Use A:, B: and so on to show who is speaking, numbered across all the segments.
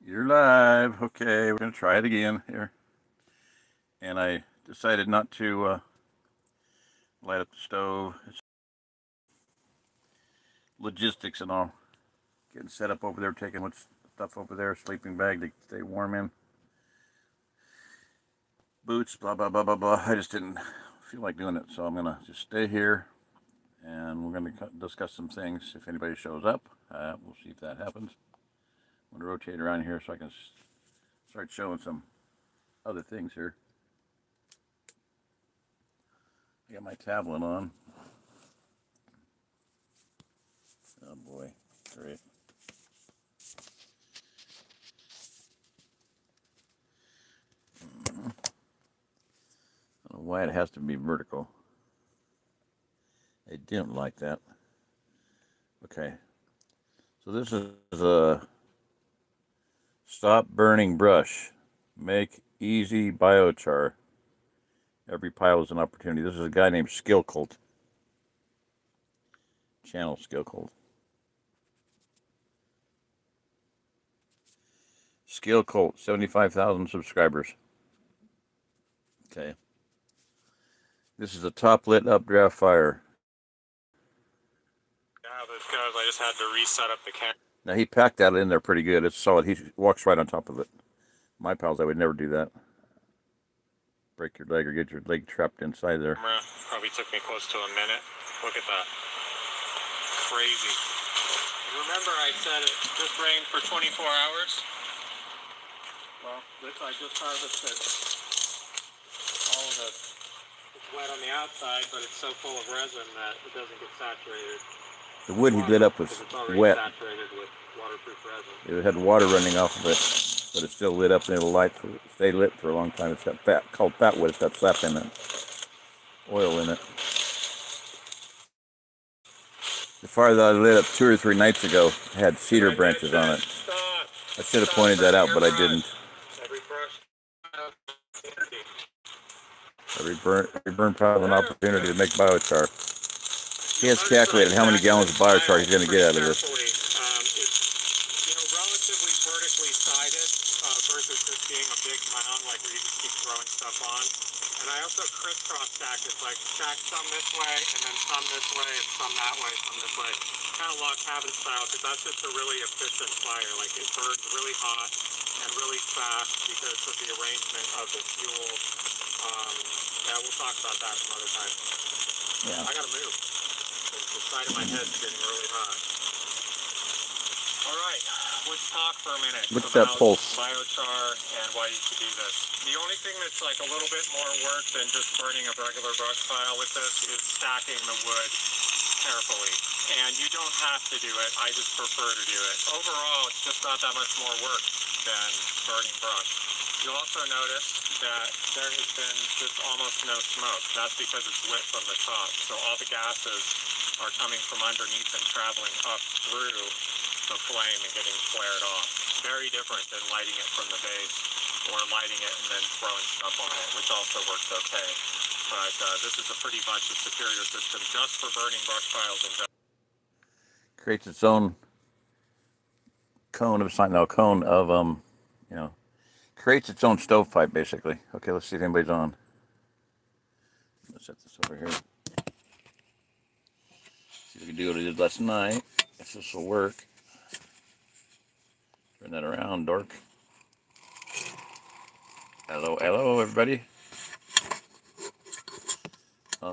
A: You're live. Okay, we're going to try it again here. And I decided not to light up the stove. It's logistics and all. Getting set up over there, taking what's stuff over there, sleeping bag to stay warm in. Boots, blah, blah, blah, blah, blah. I just didn't feel like doing it, so I'm going to just stay here. And we're going to discuss some things. If anybody shows up, we'll see if that happens. I'm going to rotate around here so I can start showing some other things here. I got my tablet on. Oh boy, great. I don't know why it has to be vertical. I didn't like that. Okay, so this is a stop burning brush. Make easy biochar. Every pile is an opportunity. This is a guy named Skill Cult. Channel Skill Cult. Skill Cult, 75,000 subscribers. Okay. This is a top lit updraft fire.
B: Yeah, this goes. I just had to reset up the camera.
A: Now he packed that in there pretty good. It's solid. He walks right on top of it. My pals, I would never do that. Break your leg or get your leg trapped inside there.
B: Probably took me close to a minute. Look at that. Crazy. Remember I said it just rained for 24 hours? Well, this I just harvested. All of it. It's wet on the outside, but it's so full of resin that it doesn't get saturated.
A: The wood he lit up was wet.
B: Saturated with waterproof resin.
A: It had water running off of it, but it's still lit up and it'll stay lit for a long time. It's got fat, called fat wood. It's got sap in it, oil in it. The fire that I lit up 2 or 3 nights ago had cedar branches on it. I should have pointed that out, but I didn't. Every burn pile is an opportunity to make biochar. He has calculated how many gallons of biochar he's going to get out of this.
B: It's relatively vertically sided versus just being a big mound like where you just keep throwing stuff on. And I also crisscross stack it, like stack some this way and then some this way and some that way, some this way. Kind of log cabin style, because that's just a really efficient fire. Like it burns really hot and really fast because of the arrangement of the fuel. Yeah, we'll talk about that some other time.
A: Yeah.
B: I gotta move. The side of my head's getting really hot. All right, let's talk for a minute
A: What's
B: about
A: that pulse?
B: biochar and why you should do this. The only thing that's like a little bit more work than just burning a regular brush pile with this is stacking the wood carefully. And you don't have to do it. I just prefer to do it. Overall, it's just not that much more work than burning brush. You'll also notice that there has been just almost no smoke. That's because it's lit from the top. So all the gases are coming from underneath and traveling up through the flame and getting flared off. Very different than lighting it from the base or lighting it and then throwing stuff on it, which also works okay. But this is a pretty much a superior system just for burning brush piles and
A: Creates its own cone of creates its own stovepipe basically. Okay, let's see if anybody's on. Let's set this over here. See if we can do what I did last night. If this will work. Turn that around, dork. Hello, everybody. So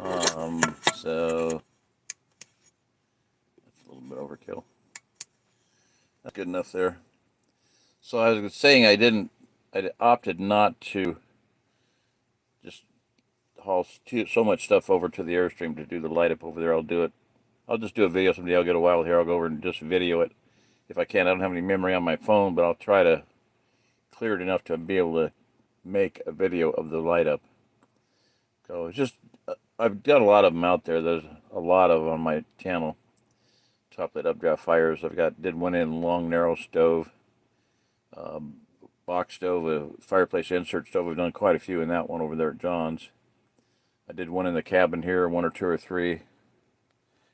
A: that's a little bit overkill. That's good enough there. So I was saying I opted not to just haul so much stuff over to the Airstream to do the light up over there. I'll just do a video someday. I'll get a while here. I'll go over and just video it. If I can, I don't have any memory on my phone, but I'll try to clear it enough to be able to make a video of the light up. So it's just, I've got a lot of them out there. There's a lot of on my channel. Top Lit Updraft Fires. Did one in long narrow stove, box stove, a fireplace insert stove. We've done quite a few in that one over there at John's. I did one in the cabin here, 1 or 2 or 3,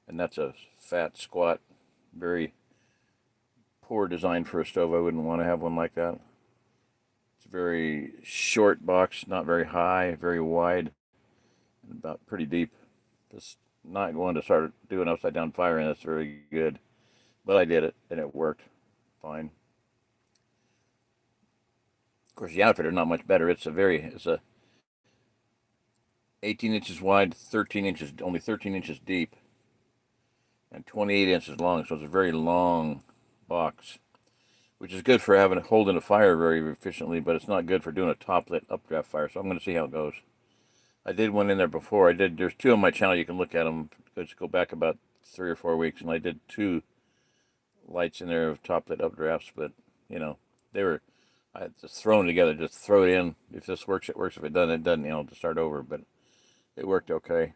A: and that's a fat, squat, very poor design for a stove. I wouldn't want to have one like that. It's a very short box, not very high, very wide, and about pretty deep. Just not going to start doing upside down fire, and that's very good. But I did it, and it worked fine. Of course, the outfitter's not much better. It's a 18 inches wide, 13 inches, only 13 inches deep, and 28 inches long. So it's a very long box, which is good for holding a fire very efficiently, but it's not good for doing a top lit updraft fire. So I'm going to see how it goes. I did one in there before. There's two on my channel. You can look at them. Let's go back about 3 or 4 weeks, and I did 2 lights in there of top lit updrafts, but they were, I just thrown together, just throw it in. If this works, it works. If it doesn't, it doesn't, to start over, but it worked okay.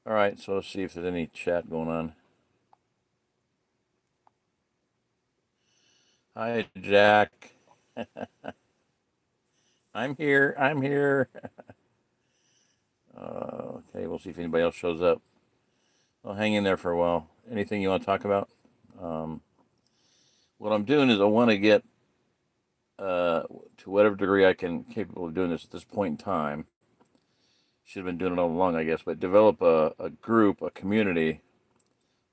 A: All right, so let's see if there's any chat going on. Hi, Jack. I'm here. Okay, we'll see if anybody else shows up. I'll hang in there for a while. Anything you want to talk about? What I'm doing is I want to get to whatever degree I can capable of doing this at this point in time. Should have been doing it all along, I guess, but develop a group, a community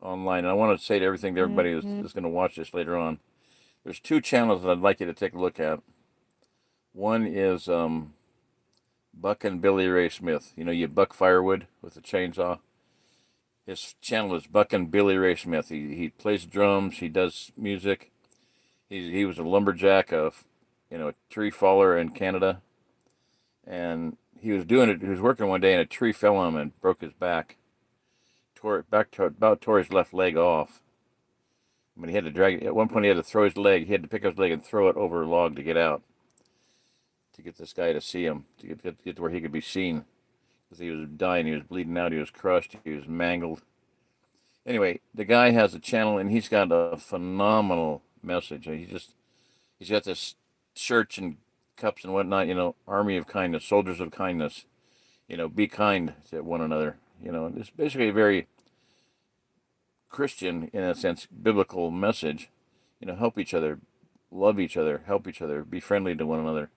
A: online. And I want to say to everybody that's going to watch this later on, there's 2 channels that I'd like you to take a look at. One is Buck and Billy Ray Smith. You buck firewood with a chainsaw. His channel is Buck and Billy Ray Smith. He plays drums. He does music. He was a lumberjack, a tree faller in Canada, and he was working one day and a tree fell on him and broke his back. Tore his left leg off. I mean, he had to drag it. At one point, he had to throw his leg. He had to pick up his leg and throw it over a log to get out, to get this guy to see him, to get to where he could be seen. Because he was dying, he was bleeding out, he was crushed, he was mangled. Anyway, the guy has a channel, and he's got a phenomenal message. He's got this shirts and cups and whatnot, army of kindness, soldiers of kindness. Be kind to one another. It's basically a very Christian, in a sense, biblical message. Help each other, love each other, help each other, be friendly to one another.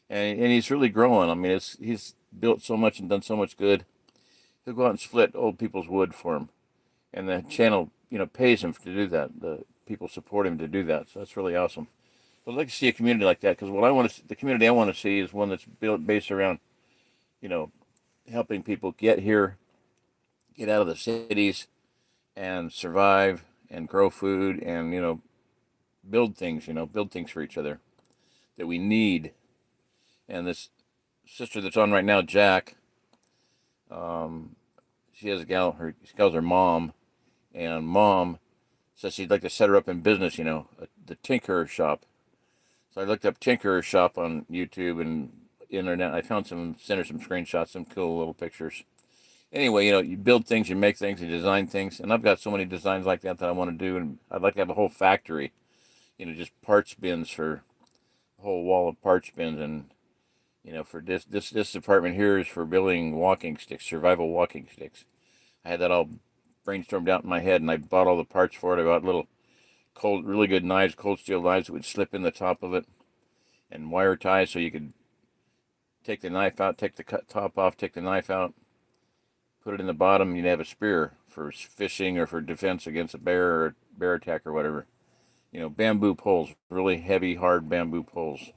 A: And he's really growing. I mean, he's built so much and done so much good. He'll go out and split old people's wood for him, and the channel, pays him to do that. The people support him to do that, so that's really awesome. But I'd like to see a community like that, because the community I want to see is one that's based around, helping people get here, get out of the cities, and survive and grow food and build things. Build things for each other that we need. And this sister that's on right now, Jack, she has she calls her mom, and mom says she'd like to set her up in business, the Tinkerer Shop. So I looked up Tinkerer Shop on YouTube and internet. I found sent her some screenshots, some cool little pictures. Anyway, you build things, you make things, you design things, and I've got so many designs like that I want to do, and I'd like to have a whole factory, just parts bins, for a whole wall of parts bins. And for this department here is for building walking sticks, survival walking sticks. I had that all brainstormed out in my head, and I bought all the parts for it. I bought little really good knives, cold steel knives that would slip in the top of it, and wire ties so you could take the knife out, take the top off, take the knife out, put it in the bottom. You'd have a spear for fishing or for defense against a bear attack or whatever. Bamboo poles, really heavy, hard bamboo poles.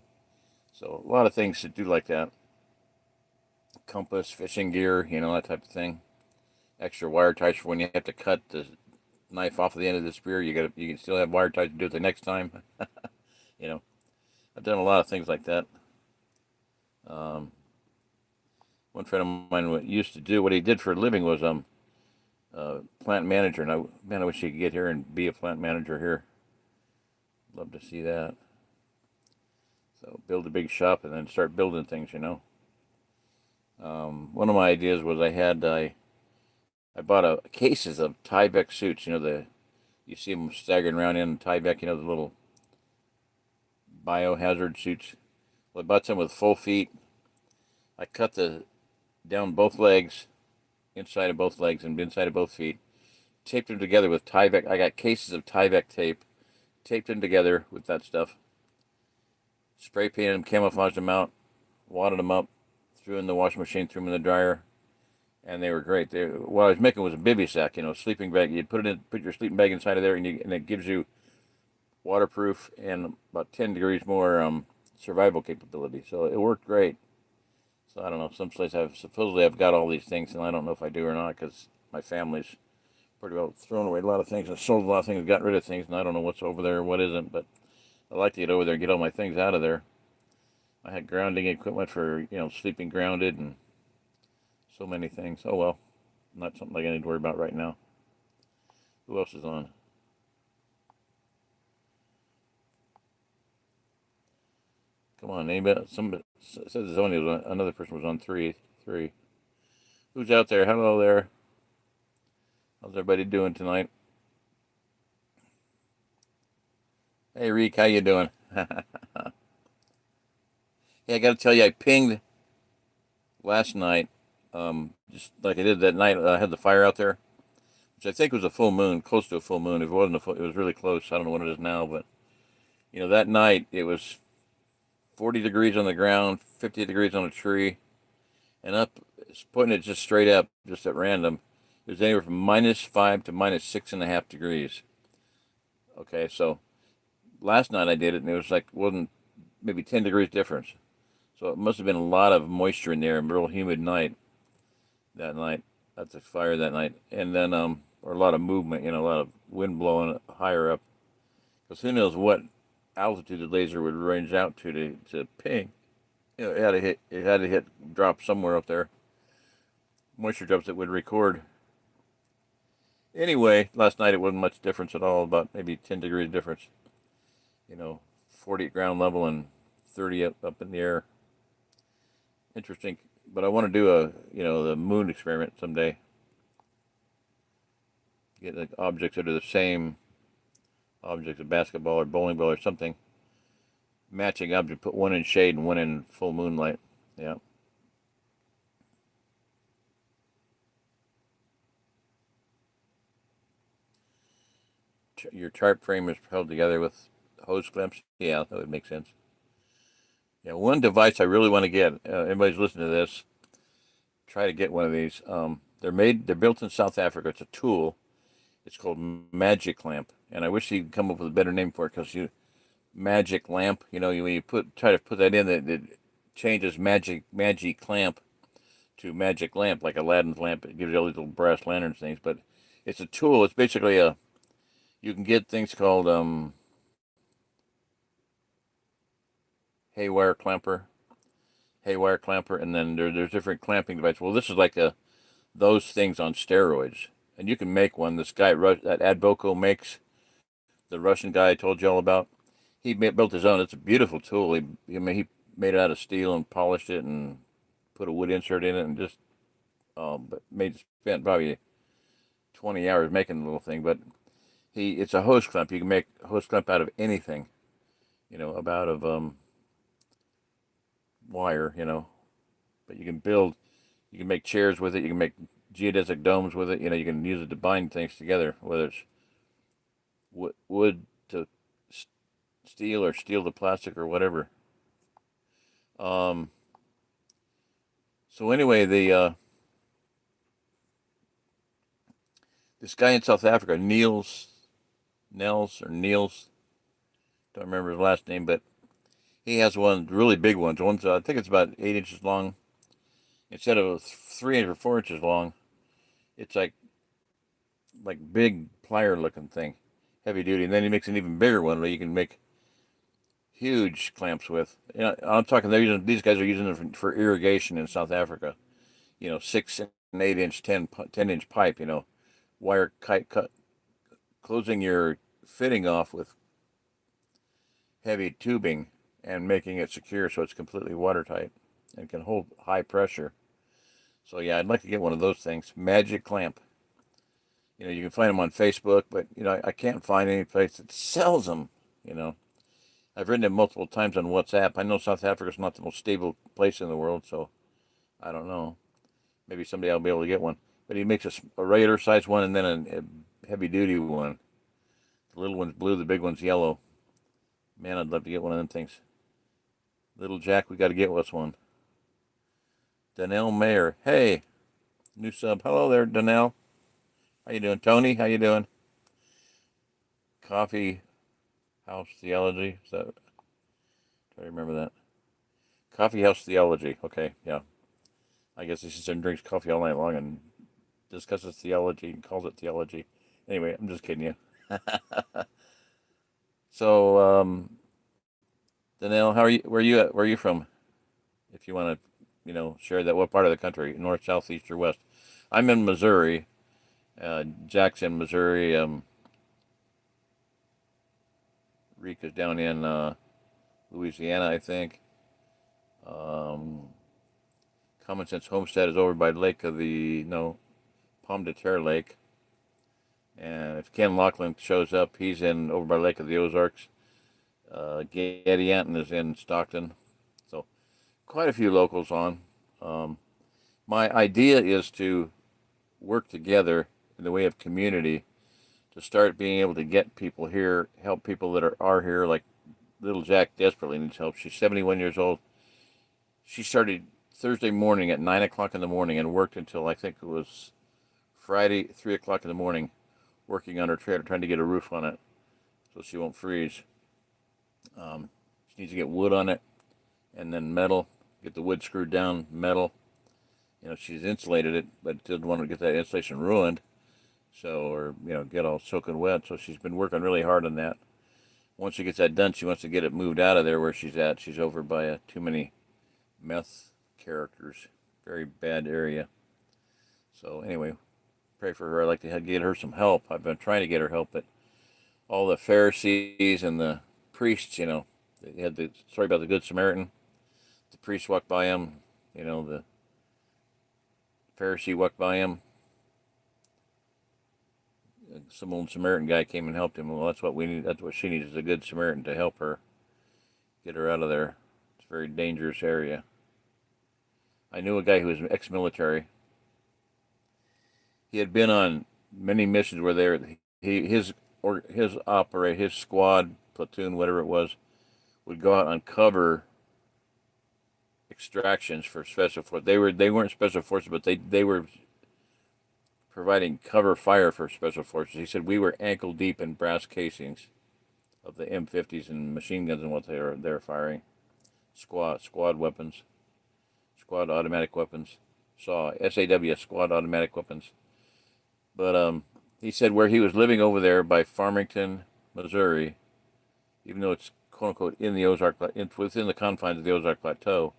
A: So a lot of things to do like that. Compass, fishing gear, that type of thing. Extra wire ties for when you have to cut the knife off of the end of the spear. You can still have wire ties to do it the next time. I've done a lot of things like that. One friend of mine used to do, what he did for a living was plant manager, and I wish he could get here and be a plant manager here. Love to see that. So build a big shop and then start building things, One of my ideas was I bought cases of Tyvek suits, you see them staggering around in Tyvek, the little biohazard suits. Well, I bought some with full feet. I cut down both legs, inside of both legs and inside of both feet, taped them together with Tyvek. I got cases of Tyvek tape, taped them together with that stuff, spray painted them, camouflaged them out, wadded them up, threw in the washing machine, threw them in the dryer, and they were great. What I was making was a bivy sack, sleeping bag. You'd put your sleeping bag inside of there, and it gives you waterproof and about 10 degrees more survival capability. So it worked great. So I don't know. Some places supposedly I've got all these things, and I don't know if I do or not because my family's pretty well thrown away a lot of things and sold a lot of things, got rid of things, and I don't know what's over there and what isn't. But I like to get over there and get all my things out of there. I had grounding equipment for sleeping grounded and so many things. Oh well, not something like I need to worry about right now. Who else is on? Come on, anybody? Somebody says there's only another person was on three. Who's out there? Hello there. How's everybody doing tonight? Hey, Reek, how you doing? Hey, I got to tell you, I pinged last night, just like I did that night. I had the fire out there, which I think was a full moon, close to a full moon. If it wasn't it was really close. I don't know what it is now, but that night it was 40 degrees on the ground, 50 degrees on a tree, and up, putting it just straight up, just at random. It was anywhere from -5 to -6.5 degrees. Okay, so last night I did it, and it was wasn't maybe 10 degrees difference. So it must have been a lot of moisture in there, a real humid night that night at the fire that night, and then or a lot of movement, a lot of wind blowing higher up. Because who knows what altitude the laser would range out to ping. It had to hit drop somewhere up there. Moisture drops that would record. Anyway, last night it wasn't much difference at all, about maybe 10 degrees difference. 40 at ground level and 30 up in the air. Interesting, but I want to do the moon experiment someday. Get objects that are the same objects, a basketball or bowling ball or something. Matching object, put one in shade and one in full moonlight. Yeah. Your tarp frame is held together with hose clamps. Yeah, that would make sense. Yeah, one device I really want to get. Everybody's listening to this. Try to get one of these. They're built in South Africa. It's a tool. It's called Magic Lamp, and I wish you'd come up with a better name for it because Magic Lamp. When you try to put that in, it changes Magic Clamp to Magic Lamp, like Aladdin's lamp. It gives you all these little brass lanterns things, but it's a tool. It's basically you can get things called haywire clamper, and then there's different clamping devices. Well, this is like those things on steroids, and you can make one. This guy that Advoco makes, the Russian guy I told you all about, he built his own. It's a beautiful tool. He made it out of steel and polished it and put a wood insert in it and just but spent probably 20 hours making the little thing. But it's a hose clamp. You can make a hose clamp out of anything, out of wire, but you can make chairs with it. You can make geodesic domes with it. You can use it to bind things together, whether it's wood to steel or steel to plastic or whatever. So anyway, this guy in South Africa, Niels, don't remember his last name, but he has one really big ones. One's I think it's about 8 inches long. Instead of 3 or 4 inches long, it's like big plier looking thing, heavy duty. And then he makes an even bigger one where you can make huge clamps with. I'm talking. These guys are using it for irrigation in South Africa. 6 and 8 inch, 10-inch pipe. Wire cut, closing your fitting off with heavy tubing and making it secure so it's completely watertight and can hold high pressure. So yeah, I'd like to get one of those things. Magic Clamp. You can find them on Facebook, but I can't find any place that sells them. I've written it multiple times on WhatsApp. I know South Africa's not the most stable place in the world, so I don't know. Maybe someday I'll be able to get one. But he makes a regular size one and then a heavy duty one. The little one's blue, the big one's yellow. Man, I'd love to get one of them things. Little Jack, we got to get us one. Donnell Mayer, hey, new sub. Hello there, Donnell. How you doing, Tony? How you doing? Coffee House Theology. Is that? Try to remember that. Coffee House Theology. Okay, yeah. I guess he sits there and drinks coffee all night long and discusses theology and calls it theology. Anyway, I'm just kidding you. So, Donnell, how are you? Where are you at? Where are you from? If you want to, share that. What part of the country? North, south, east, or west? I'm in Missouri. Jackson, Missouri. Rika's down in Louisiana, I think. Common Sense Homestead is over by Lake of the Pomme de Terre Lake. And if Ken Laughlin shows up, he's in over by Lake of the Ozarks. Gideon is in Stockton. So quite a few locals on. My idea is to work together in the way of community to start being able to get people here, help people that are here. Like little Jack desperately needs help. She's 71 years old. She started Thursday morning at 9 o'clock in the morning and worked until I think it was Friday, 3 o'clock in the morning, working on her trailer, trying to get a roof on it so she won't freeze. She needs to get wood on it and then metal, get the wood screwed down, metal. She's insulated it, but didn't want to get that insulation ruined. So, or, get all soaking wet. So she's been working really hard on that. Once she gets that done, she wants to get it moved out of there where she's at. She's over by too many meth characters. Very bad area. So anyway, pray for her. I'd like to get her some help. I've been trying to get her help, but all the Pharisees and the priests, they had the story about the Good Samaritan. The priest walked by him, the Pharisee walked by him. Some old Samaritan guy came and helped him. Well, that's what we need. That's what she needs, is a good Samaritan to help her get her out of there. It's a very dangerous area. I knew a guy who was ex-military. He had been on many missions where his squad, platoon, whatever it was, would go out on cover extractions for special forces. They weren't special forces, but they were providing cover fire for special forces. He said we were ankle deep in brass casings of the M50s and machine guns and what they're firing. Squad weapons, squad automatic weapons, SAW, squad automatic weapons. But he said where he was living over there by Farmington, Missouri, even though it's quote unquote in the Ozark, within the confines of the Ozark Plateau,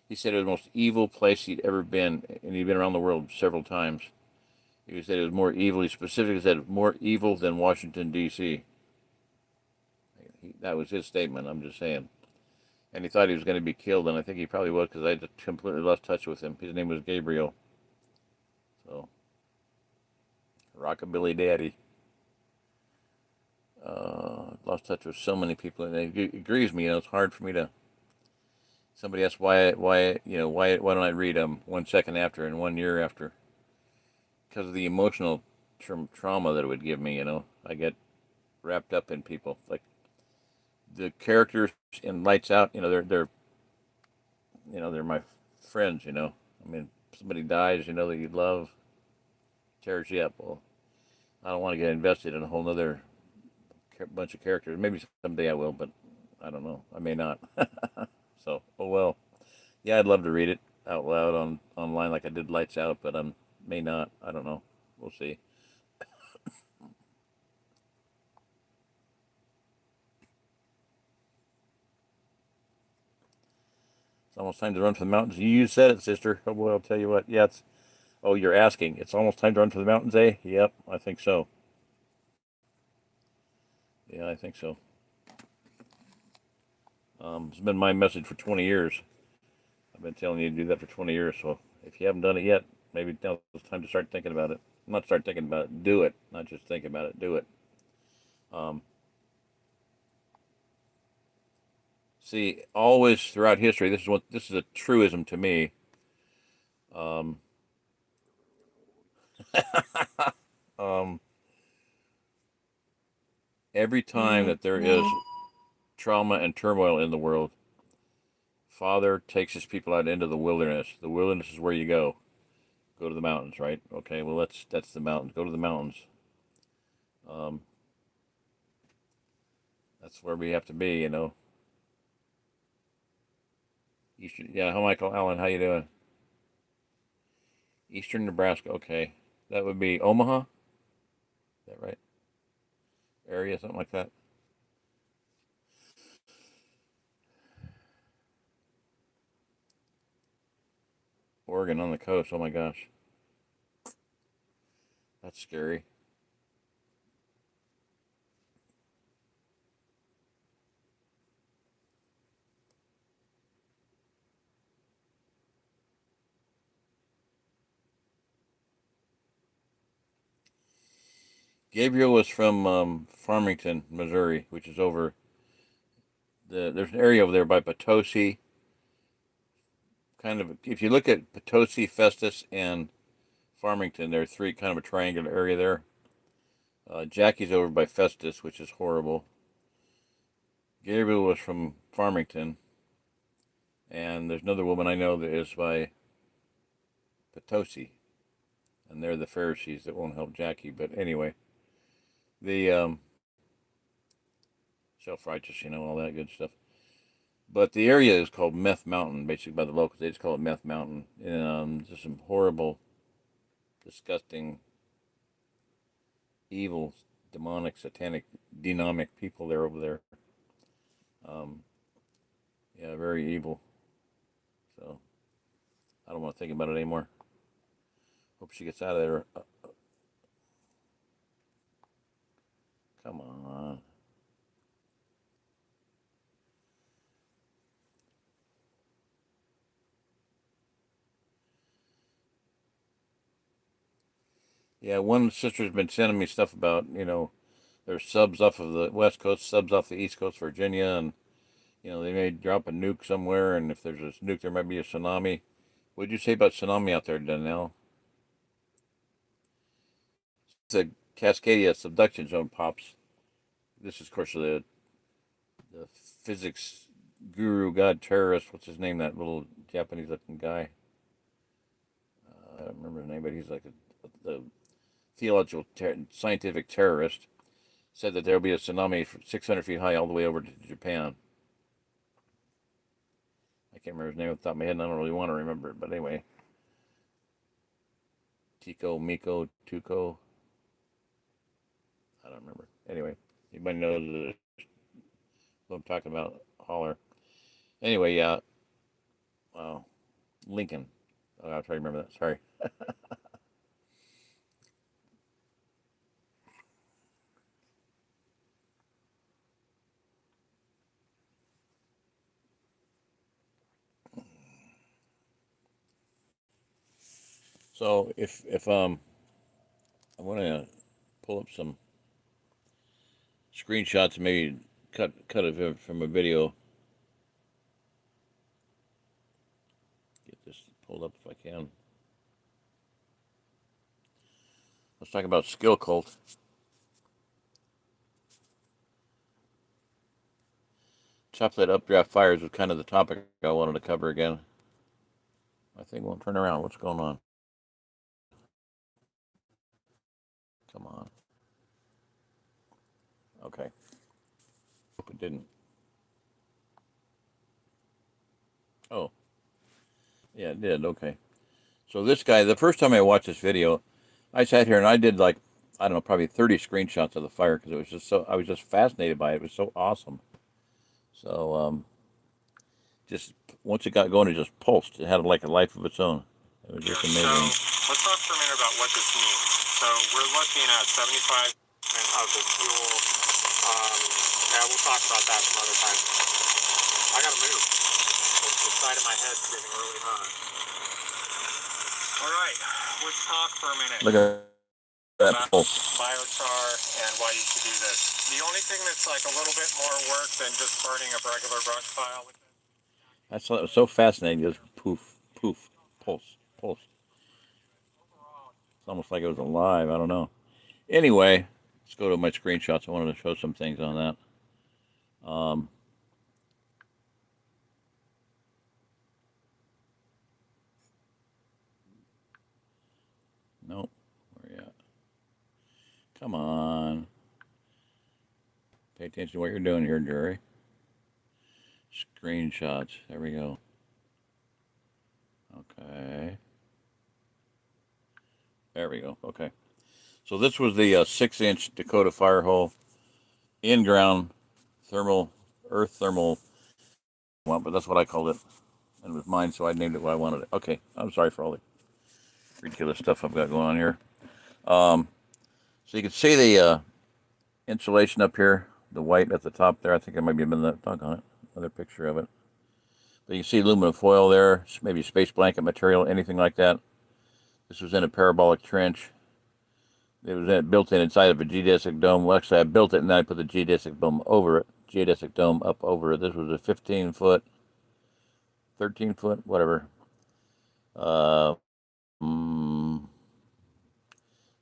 A: he said it was the most evil place he'd ever been, and he'd been around the world several times. He said it was more evil. He specifically said more evil than Washington, D.C. That was his statement, I'm just saying. And he thought he was going to be killed, and I think he probably was, because I just completely lost touch with him. His name was Gabriel. So, Rockabilly Daddy. Lost touch with so many people, and it grieves me. It's hard for me to. Somebody asked why don't I read them 1 second after and 1 year after? Because of the emotional trauma that it would give me. I get wrapped up in people. Like the characters in Lights Out. They're my friends. I mean, somebody dies, that you love, tears you up. Well, I don't want to get invested in a whole other bunch of characters. Maybe someday I will, but I don't know. I may not. So, oh well. Yeah, I'd love to read it out loud online like I did Lights Out, but may not. I don't know. We'll see. It's almost time to run for the mountains. You said it, sister. Oh boy, I'll tell you what. Yeah, oh, you're asking. It's almost time to run for the mountains, eh? Yep, I think so. Yeah, I think so. It's been my message for 20 years. I've been telling you to do that for 20 years. So if you haven't done it yet, maybe now it's time to start thinking about it. Not start thinking about it, do it. Not just think about it, do it. See, always throughout history, this is a truism to me. Um, um, every time that there is trauma and turmoil in the world, Father takes his people out into the wilderness. The wilderness is where you go. Go to the mountains, right? Okay, well, that's the mountains. Go to the mountains. That's where we have to be, you know. Eastern, yeah. Hi, Michael Allen. How you doing? Eastern Nebraska. Okay, that would be Omaha. Is that right? Area, something like that. Oregon on the coast. Oh my gosh, that's scary. Gabriel was from Farmington, Missouri, which is over there's an area over there by Potosi. Kind of, if you look at Potosi, Festus, and Farmington, there are three kind of a triangular area there. Jackie's over by Festus, which is horrible. Gabriel was from Farmington, and there's another woman I know that is by Potosi, and they're the Pharisees that won't help Jackie. But anyway, the self-righteous, you know, all that good stuff. But the area is called Meth Mountain, basically by the locals. They just call it Meth Mountain. Just some horrible, disgusting, evil, demonic, satanic, demonic people there over there. Yeah, very evil. So I don't want to think about it anymore. Hope she gets out of there. Come on. Yeah, one sister's been sending me stuff about, you know, there's subs off of the West Coast, subs off the East Coast, Virginia, and, you know, they may drop a nuke somewhere, and if there's a nuke, there might be a tsunami. What'd you say about tsunami out there, Danielle? The Cascadia subduction zone pops. This is, of course, the physics guru, god terrorist. What's his name? That little Japanese-looking guy. I don't remember his name, but he's like the theological, scientific terrorist. Said that there will be a tsunami from 600 feet high all the way over to Japan. I can't remember his name off the top of my head, and I don't really want to remember it. But anyway, Tico, Miko, Tuco. I don't remember. Anyway, anybody knows what I'm talking about? Holler. Anyway, yeah. Wow. Lincoln. Oh, I'll try to remember that. Sorry. So if I want to pull up some screenshots, maybe cut it from a video. Get this pulled up if I can. Let's talk about skill cult. Lit Updraft Fires was kind of the topic I wanted to cover again. My thing won't turn around. What's going on? Come on. Okay. Hope it didn't. Oh, yeah, it did. Okay. So this guy, the first time I watched this video, I sat here and I did like, I don't know, probably 30 screenshots of the fire because it was just so, I was just fascinated by it. It was so awesome. So, just once it got going, it just pulsed. It had like a life of its own. It was just amazing.
B: So let's talk for a minute about what this means. So we're looking at 75% of the fuel. Yeah, we'll talk about that some other time. I gotta move. The side of my head's getting really hot. All right, let's talk for a minute.
A: Look at that pulse.
B: Biochar and why you should do this. The only thing that's like a little bit more work than just burning a regular brush pile with this.
A: I thought it was so fascinating. Just poof, poof, pulse, pulse. It's almost like it was alive. I don't know. Anyway, go to my screenshots. I wanted to show some things on that. Nope. Where you at? Come on. Pay attention to what you're doing here, Jerry. Screenshots. There we go. Okay. There we go. Okay. So this was the 6-inch Dakota fire hole, in-ground thermal, earth thermal, well, but that's what I called it. And it was mine, so I named it what I wanted it. Okay. I'm sorry for all the ridiculous stuff I've got going on here. So you can see the insulation up here, the white at the top there. I think I might be been that dog on it. Another picture of it. But you see aluminum foil there, maybe space blanket material, anything like that. This was in a parabolic trench. It was built in inside of a geodesic dome. Well, actually, I built it and then I put the geodesic dome over it. Geodesic dome up over it. This was a 15-foot, 13-foot, whatever.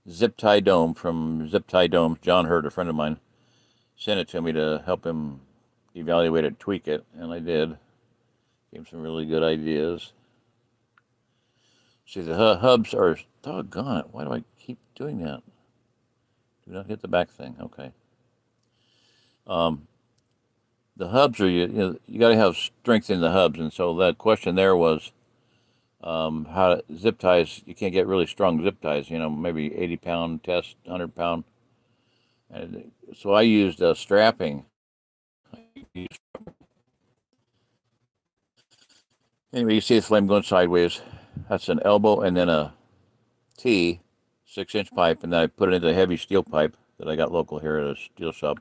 A: Zip tie dome from Zip Tie Domes. John Hurt, a friend of mine, sent it to me to help him evaluate it, tweak it, and I did. Gave him some really good ideas. See, the hubs are doggone it. Why do I keep doing that? Do not hit the back thing. Okay. The hubs are you got to have strength in the hubs, and so that question there was how to, zip ties. You can't get really strong zip ties. Maybe 80-pound test, 100-pound. And so I used strapping. Anyway, you see the flame going sideways. That's an elbow and then a T, 6-inch pipe, and then I put it into a heavy steel pipe that I got local here at a steel shop.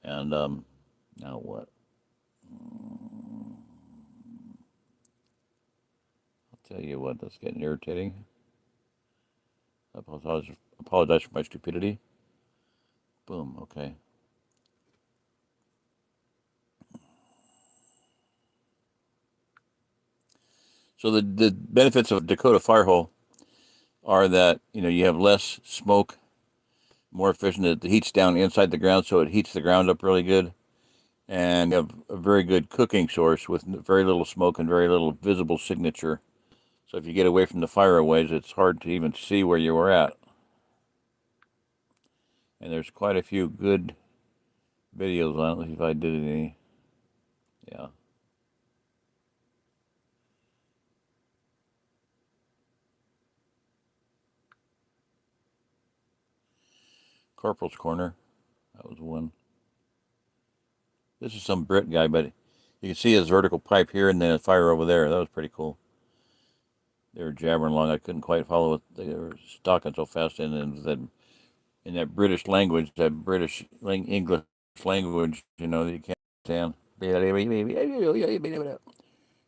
A: And now what? I'll tell you what, that's getting irritating. I apologize for my stupidity. Boom, okay. So the benefits of a Dakota fire hole are that, you have less smoke, more efficient. It heats down inside the ground, so it heats the ground up really good. And you have a very good cooking source with very little smoke and very little visible signature. So if you get away from the fireways, it's hard to even see where you were at. And there's quite a few good videos on it. Let's see if I did any. Yeah. Corporal's Corner. That was one. This is some Brit guy, but you can see his vertical pipe here and then a fire over there. That was pretty cool. They were jabbering along. I couldn't quite follow it. They were stalking so fast in that British language, that British English language, that you can't understand.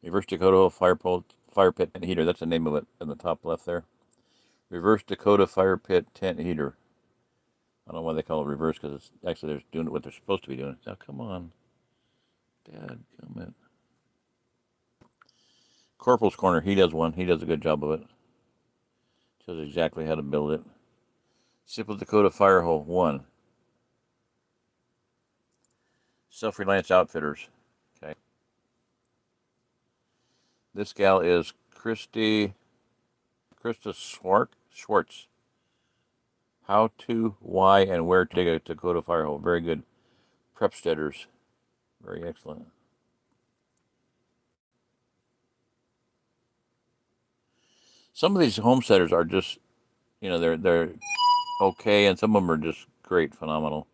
A: Reverse Dakota fire pit tent heater. That's the name of it in the top left there. Reverse Dakota fire pit tent heater. I don't know why they call it reverse, because it's actually they're doing what they're supposed to be doing. Now, come on. Dad, come in. Corporal's Corner, he does one. He does a good job of it. Shows exactly how to build it. Simple Dakota Fire Hole 1. Self-Reliance Outfitters. Okay. This gal is Krista Schwartz. How to, why, and where to dig a Dakota fire hole. Very good. Prepsteaders. Very excellent. Some of these homesteaders are just, they're okay, and some of them are just great, phenomenal.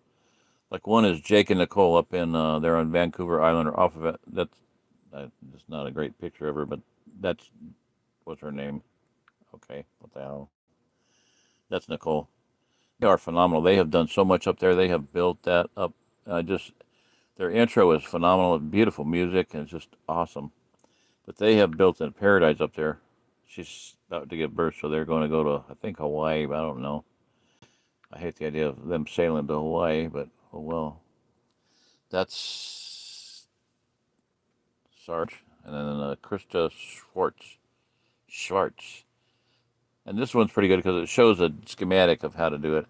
A: Like one is Jake and Nicole up in there on Vancouver Island, or off of it. That's not a great picture of her, but that's what's her name? Okay, what the hell? That's Nicole. They are phenomenal. They have done so much up there. They have built that up. Their intro is phenomenal. Beautiful music, and it's just awesome. But they have built a paradise up there. She's about to give birth, so they're going to go to, I think, Hawaii, but I don't know. I hate the idea of them sailing to Hawaii, but oh well. That's Sarge. And then Krista Schwartz. And this one's pretty good because it shows a schematic of how to do it.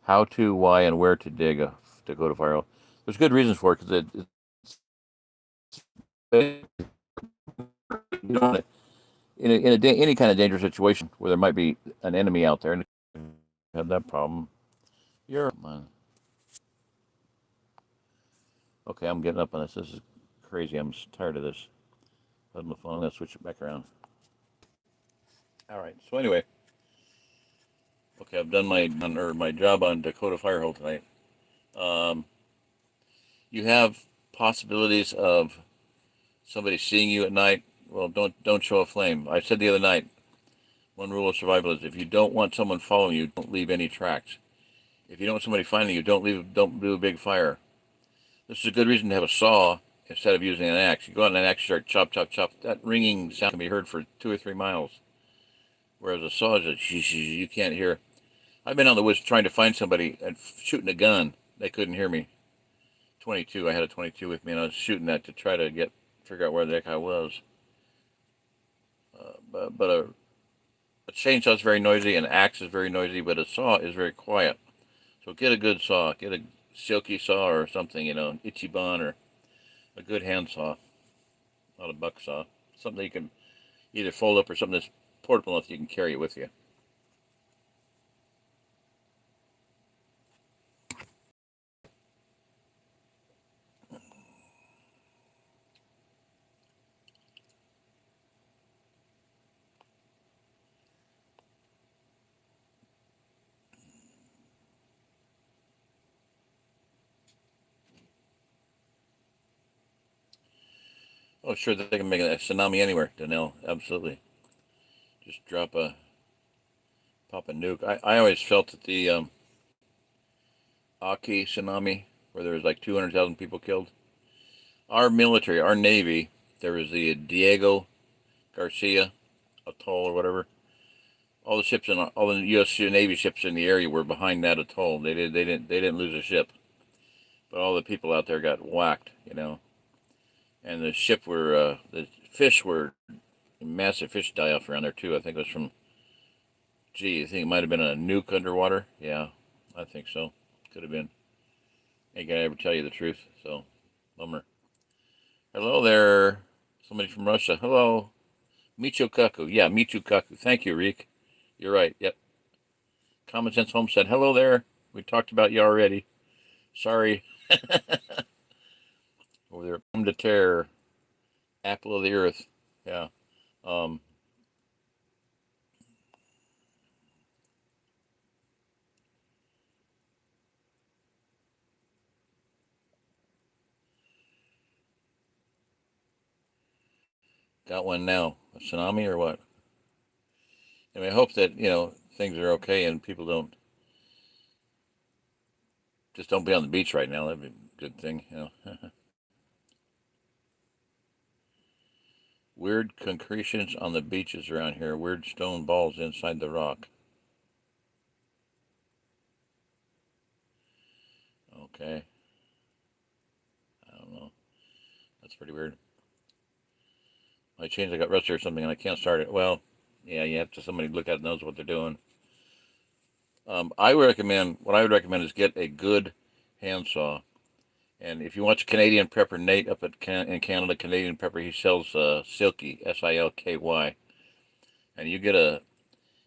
A: how to, why, and where to dig a Dakota fire hole. There's good reasons for it because it's you know, any kind of dangerous situation where there might be an enemy out there and have that problem. You're man. Okay, I'm getting up on this. This is crazy. I'm tired of this. On the phone, I'm gonna switch it back around. All right. So anyway, okay, I've done my job on Dakota Firehole tonight. Um, you have possibilities of somebody seeing you at night. Well, don't show a flame. I said the other night, one rule of survival is if you don't want someone following you, don't leave any tracks. If you don't want somebody finding you, don't do a big fire. This is a good reason to have a saw instead of using an axe. You go out and an axe, start chop, chop, chop. That ringing sound can be heard for 2 or 3 miles. Whereas a saw is you can't hear. I've been out in the woods trying to find somebody and shooting a gun. They couldn't hear me. 22. I had a 22 with me, and I was shooting that to try to figure out where the heck I was. But a chainsaw is very noisy, an axe is very noisy, but a saw is very quiet. So get a good saw. Get a silky saw or something, an Ichiban or a good hand saw, not a buck saw. Something you can either fold up or something that's portable enough you can carry it with you. Oh, sure, they can make a tsunami anywhere, Danelle. Absolutely. Just pop a nuke. I always felt that the Aki tsunami, where there was like 200,000 people killed, our military, our Navy, there was the Diego Garcia atoll or whatever. All the ships all the U.S. Navy ships in the area were behind that atoll. They didn't lose a ship, but all the people out there got whacked. And the fish were massive fish die off around there too. I think it was from, I think it might have been a nuke underwater. Yeah, I think so. Could have been. Ain't gonna ever tell you the truth. So, bummer. Hello there. Somebody from Russia. Hello. Michokaku. Yeah, Michokaku. Thank you, Reek. You're right. Yep. Common Sense Home said, hello there. We talked about you already. Sorry. Over there. Come to terror. Apple of the earth. Yeah. Um, got one now. A tsunami or what? And I hope that, things are okay and people just don't be on the beach right now. That'd be a good thing. Weird concretions on the beaches around here. Weird stone balls inside the rock. Okay. I don't know. That's pretty weird. My chains, I got rusty or something and I can't start it. Well, yeah, you have to, somebody look at it knows what they're doing. What I would recommend is get a good handsaw. And if you watch Canadian Prepper Nate up in Canada, Canadian Prepper, he sells Silky, Silky. And you get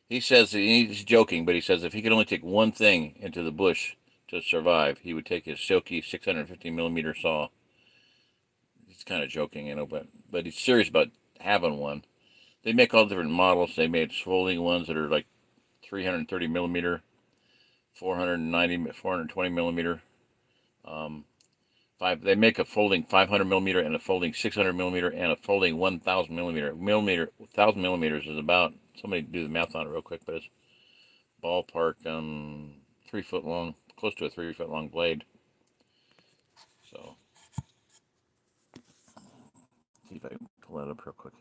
A: he says, he's joking, but he says if he could only take one thing into the bush to survive, he would take his Silky 650 millimeter saw. He's kind of joking, but he's serious about having one. They make all different models. They made folding ones that are like 330 millimeter, 420 millimeter. They make a folding 500 millimeter and a folding 600 millimeter and a folding 1,000 millimeter. 1,000 millimeters is about, somebody do the math on it real quick, but it's ballpark 3 foot long, close to a 3 foot long blade. So, see if I can pull that up real quick.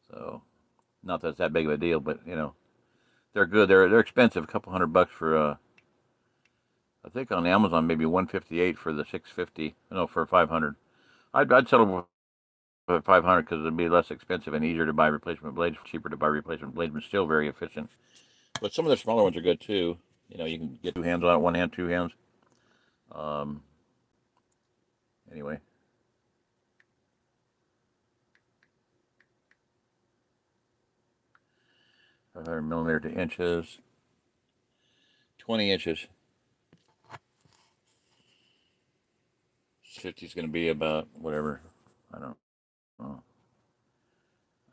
A: So, not that it's that big of a deal, but they're good. They're expensive, a couple $100 for I think on Amazon maybe 158 for the 650. No, for 500. I'd settle for 500 because it'd be less expensive and easier to buy replacement blades, cheaper to buy replacement blades, but still very efficient. But some of the smaller ones are good too. You know, you can get two hands on it, one hand, two hands. Um, anyway, 500 millimeter to inches, 20 inches. 50 is going to be about whatever. I don't know.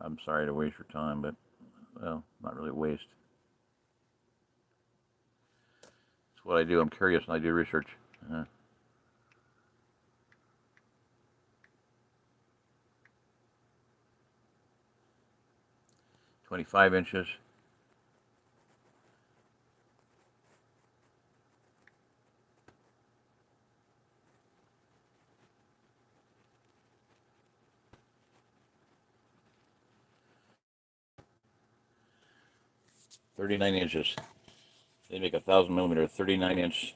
A: I'm sorry to waste your time, but well, not really waste. It's what I do. I'm curious and I do research. 25 inches. $39 inches. They make 1,000 millimeter, 39-inch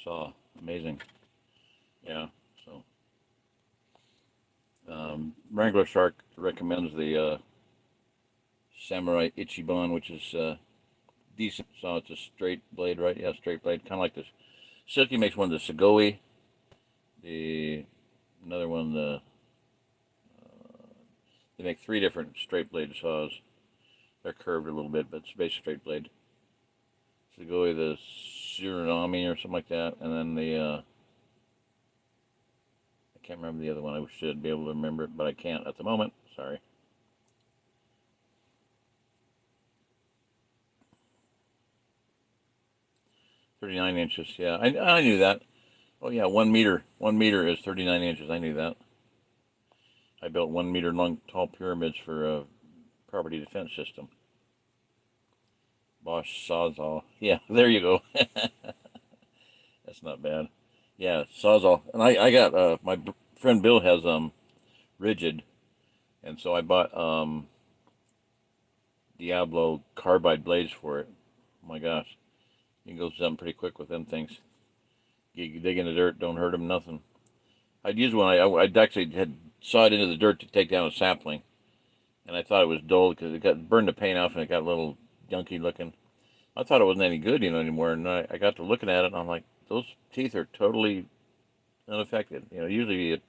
A: saw. Amazing. Yeah. So, Wrangler Shark recommends the Samurai Ichiban, which is decent saw. It's a straight blade, right? Yeah, straight blade. Kind of like this. Silky makes one, the Sugoi. The another one, they make three different straight blade saws. They're curved a little bit, but it's basically straight blade. Sugoi, the Suriname or something like that, and then the I can't remember the other one. I should be able to remember it, but I can't at the moment. Sorry. $39 inches. Yeah, I knew that. Oh yeah, 1 meter. 1 meter is 39 inches. I knew that. I built 1 meter long tall pyramids for a property defense system. Bosch Sawzall. Yeah, there you go. That's not bad. Yeah, Sawzall. And I got my friend Bill has rigid, and so I bought Diablo carbide blades for it. Oh my gosh, you can go something pretty quick with them things. You dig in the dirt, don't hurt them, nothing. I'd use one. I'd actually had sawed into the dirt to take down a sapling, and I thought it was dull because it got burned the paint off and it got a little junky looking. I thought it wasn't any good, anymore. And I got to looking at it, and I'm like, those teeth are totally unaffected. Usually you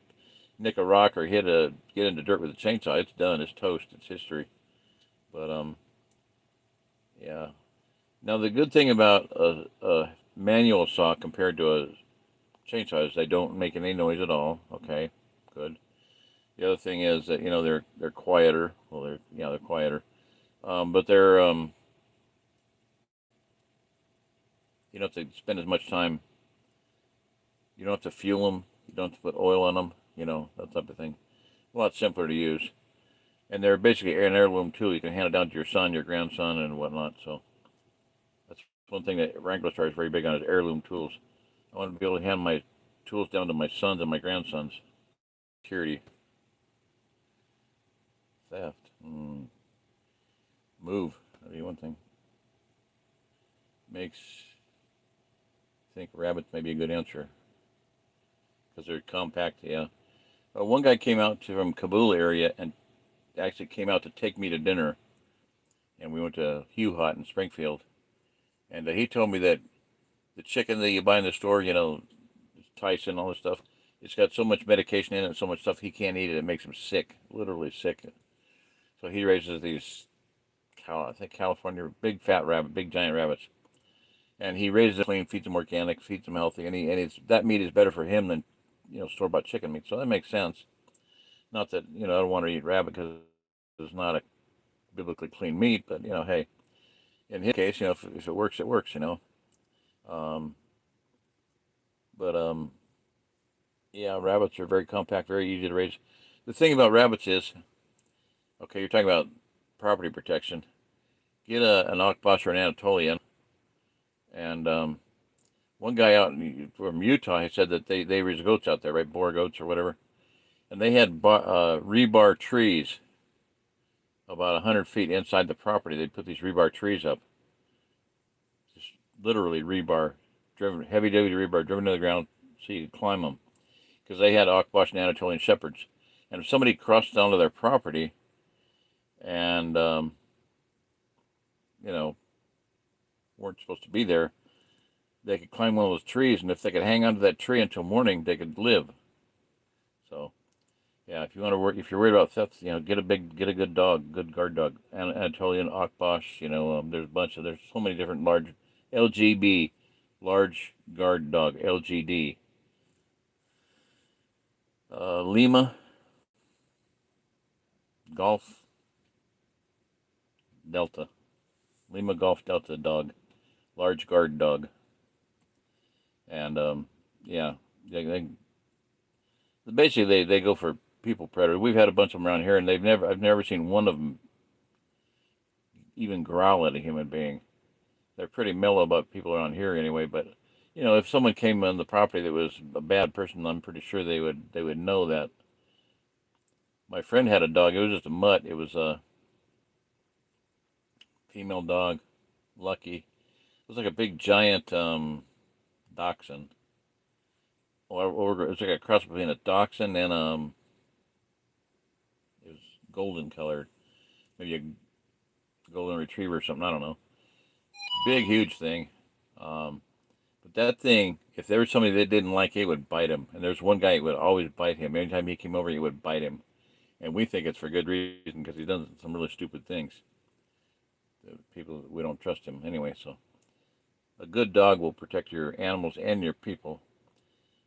A: nick a rock or get into dirt with a chainsaw, it's done. It's toast. It's history. But yeah. Now the good thing about a manual saw compared to a chainsaw is they don't make any noise at all. Okay, good. The other thing is that they're quieter. Well, they're quieter. But they're you don't have to spend as much time. You don't have to fuel them. You don't have to put oil on them. That type of thing. A lot simpler to use. And they're basically an heirloom tool. You can hand it down to your son, your grandson, and whatnot. So that's one thing that Wrangler Star is very big on is heirloom tools. I want to be able to hand my tools down to my sons and my grandsons. Security. Theft. Move. That'd be one thing. Makes I think rabbits may be a good answer because they're compact. Yeah. One guy came out from Kabul area and actually came out to take me to dinner, and we went to Hugh Hot in Springfield, and he told me that the chicken that you buy in the store, Tyson, all this stuff, it's got so much medication in it, so much stuff he can't eat it. It makes him sick, literally sick. So he raises these, I think California, big fat rabbit, big giant rabbits, and he raises them clean, feeds them organic, feeds them healthy, and that meat is better for him than store bought chicken meat. So that makes sense. Not that I don't want to eat rabbit because it's not a biblically clean meat, but hey, in his case, if it works, it works. Um, but yeah, rabbits are very compact, very easy to raise. The thing about rabbits is, okay, you're talking about property protection. Get an Akbash or an Anatolian, and one guy out from Utah, he said that they raise goats out there, right, boar goats or whatever, and they had rebar trees about 100 feet inside the property. They'd put these rebar trees up, just literally rebar, heavy duty rebar driven to the ground so you could climb them, because they had Akbash and Anatolian shepherds. And if somebody crossed onto their property and, you know, weren't supposed to be there, they could climb one of those trees, and if they could hang onto that tree until morning, they could live. So, yeah, if you want to work, if you're worried about thefts, get a good dog, good guard dog, Anatolian Akbash. There's so many different large LGB, large guard dog, LGD. Lima, Golf, Delta. Lima Golf Delta dog, large guard dog. And, yeah, basically they go for people predators. We've had a bunch of them around here, and I've never seen one of them even growl at a human being. They're pretty mellow about people around here anyway, but if someone came on the property that was a bad person, I'm pretty sure they would know that. My friend had a dog. It was just a mutt. It was a female dog, Lucky. It was like a big giant dachshund. Or it was like a cross between a dachshund and it was golden colored, maybe a golden retriever or something. I don't know. Big, huge thing. But that thing, if there was somebody that didn't like it, would bite him. And there's one guy who would always bite him. Anytime he came over, he would bite him. And we think it's for good reason, because he does some really stupid things. People, we don't trust him anyway. So a good dog will protect your animals and your people.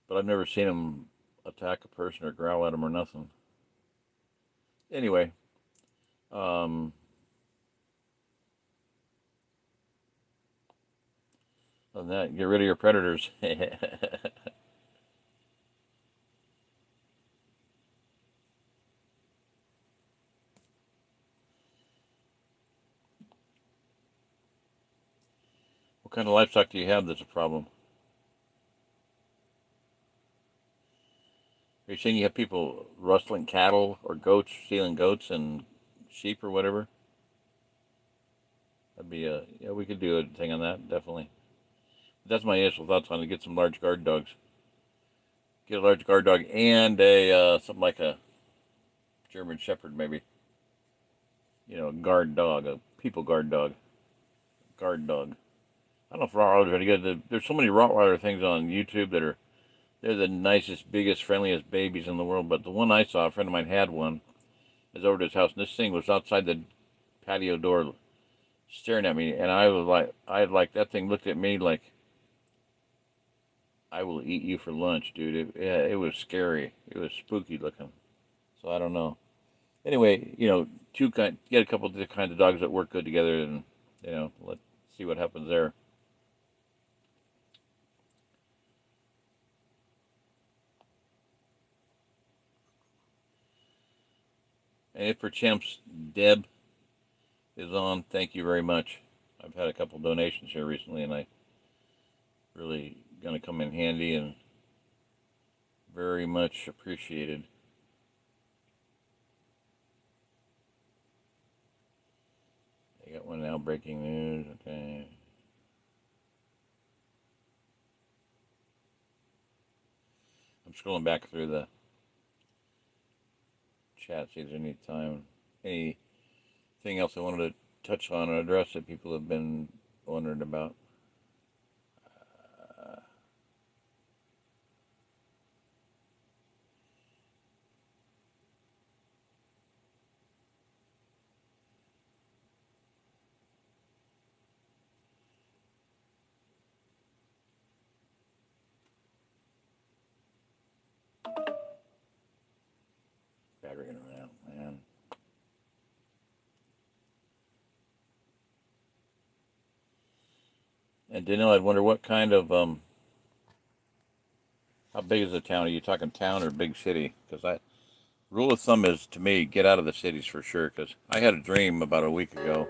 A: But I've never seen him attack a person or growl at him or nothing. Anyway, other than that, get rid of your predators. What kind of livestock do you have that's a problem? Are you saying you have people rustling cattle or goats, stealing goats and sheep or whatever? That'd be yeah, we could do a thing on that, definitely. That's my initial thoughts on it. Get some large guard dogs. Get a large guard dog and a something like a German Shepherd, maybe. A guard dog, a people guard dog, guard dog. I don't know if Rottweilers are any good. There's so many Rottweiler things on YouTube that they're the nicest, biggest, friendliest babies in the world. But the one I saw, a friend of mine had one, is over to his house, and this thing was outside the patio door, staring at me, and that thing looked at me like, I will eat you for lunch, dude. It was scary. It was spooky looking. So I don't know. Anyway, get a couple of different kinds of dogs that work good together, and let's see what happens there. And if perchance Deb is on, thank you very much. I've had a couple donations here recently, and I really going to come in handy and very much appreciated. I got one now, breaking news. Okay. I'm scrolling back through the chat, see if there's anything else I wanted to touch on or address that people have been wondering about. Battery gonna run out, man. And Danielle, I'd wonder what kind of how big is the town? Are you talking town or big city? Because rule of thumb is, to me, get out of the cities for sure. Because I had a dream about a week ago.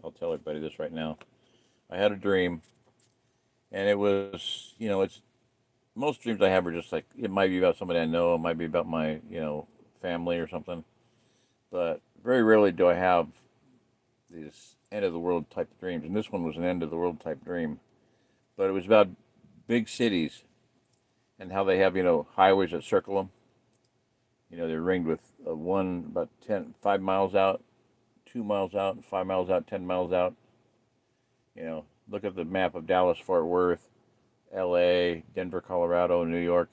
A: I'll tell everybody this right now. I had a dream, and it was, it's most dreams I have are just like, it might be about somebody I know, it might be about my, family or something. But very rarely do I have these end of the world type dreams, and this one was an end of the world type dream. But it was about big cities and how they have, highways that circle them. They're ringed with one about 5 miles out, 2 miles out, 5 miles out, 10 miles out. look at the map of Dallas, Fort Worth, L.A., Denver, Colorado, New York,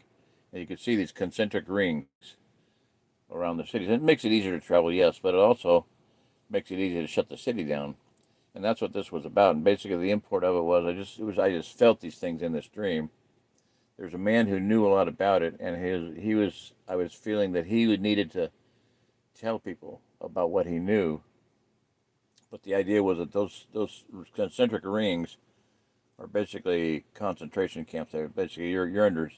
A: and you can see these concentric rings around the cities. It makes it easier to travel, yes, but it also makes it easier to shut the city down. And that's what this was about. And basically, the import of it was I just felt these things in this dream. There's a man who knew a lot about it, and I was feeling that he needed to tell people about what he knew. But the idea was that those concentric rings are basically concentration camps. They're basically you're under.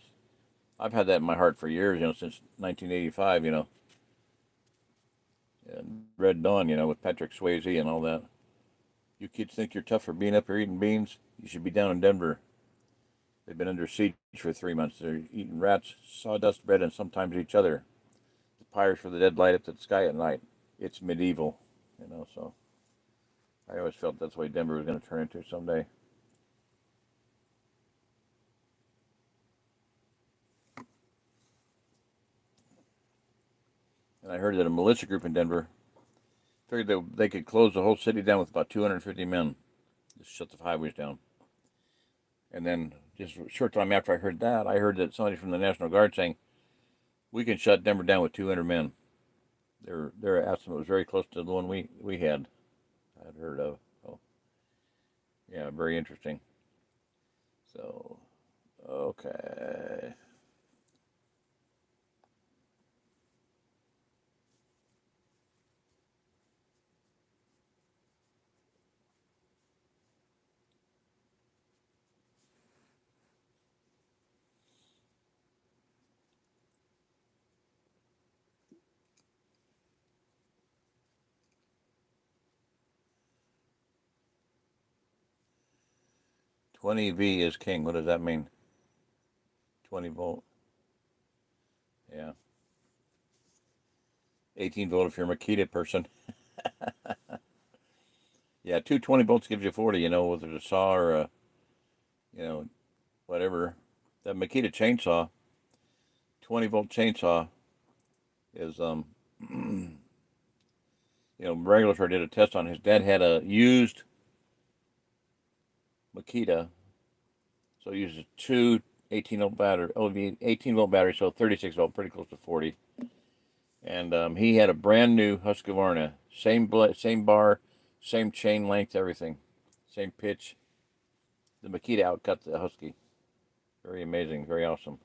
A: I've had that in my heart for years, since 1985, and Red Dawn, with Patrick Swayze and all that. You kids think you're tough for being up here eating beans? You should be down in Denver. They've been under siege for 3 months. They're eating rats, sawdust bread, and sometimes each other. The pyres for the dead light up to the sky at night. It's medieval, so I always felt that's the way Denver was going to turn into someday. And I heard that a militia group in Denver figured that they could close the whole city down with about 250 men. Just shut the highways down. And then just a short time after I heard that somebody from the National Guard saying, we can shut Denver down with 200 men. Their estimate was very close to the one we had heard of. So, yeah, very interesting. So, okay. "20V is king." What does that mean? 20 volt. Yeah. 18 volt if you're a Makita person. Yeah, 220 volts gives you 40, whether it's a saw or whatever. That Makita chainsaw, 20 volt chainsaw is, regulatory did a test on his dad had a used Makita, so he uses two 18 volt batteries, so 36 volt, pretty close to 40. And he had a brand new Husqvarna, same bar, same chain length, everything, same pitch. The Makita outcut the Husky. Very amazing, very awesome.